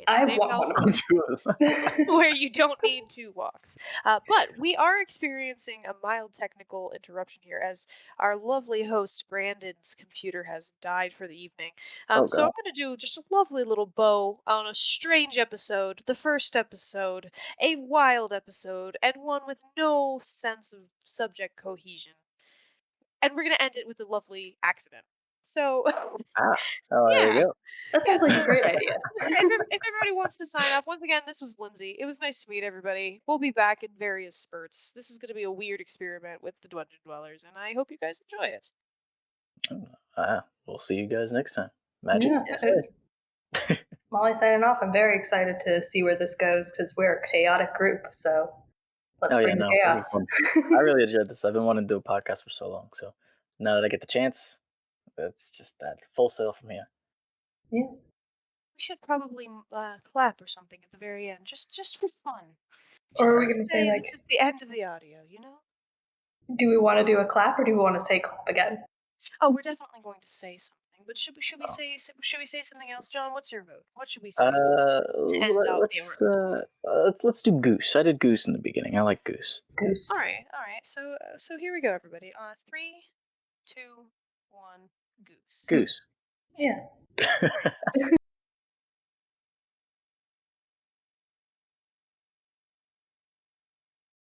I want 2 of them. Where you don't need 2 woks. But we are experiencing a mild technical interruption here as our lovely host Brandon's computer has died for the evening. So I'm going to do just a lovely little bow on a strange episode, the first episode, a wild episode, and one with no sense of subject cohesion. And we're going to end it with a lovely accident. So, there you go. That sounds like a great idea. If everybody wants to sign up, once again, this was Lindsay. It was nice to meet everybody. We'll be back in various spurts. This is going to be a weird experiment with the Dungeon Dwellers, and I hope you guys enjoy it. We'll see you guys next time. Magic. Yeah. Molly signing off. I'm very excited to see where this goes because we're a chaotic group, so Let's Oh yeah, bring the no, this is chaos. fun. I really enjoyed this. I've been wanting to do a podcast for so long, so now that I get the chance, it's just that full sail from here. Yeah. We should probably clap or something at the very end, just for fun. Or are Just we to gonna say say like, this is the end of the audio, you know? do we want to do a clap or do we want to say clap again? Oh, we're definitely going to say something. But should we Oh. say something else, John? What's your vote? What should we say to end out the Let's do goose. I did goose in the beginning. I like goose. Goose. All right. So here we go, everybody. 3, 2, 1, goose. Goose. Yeah.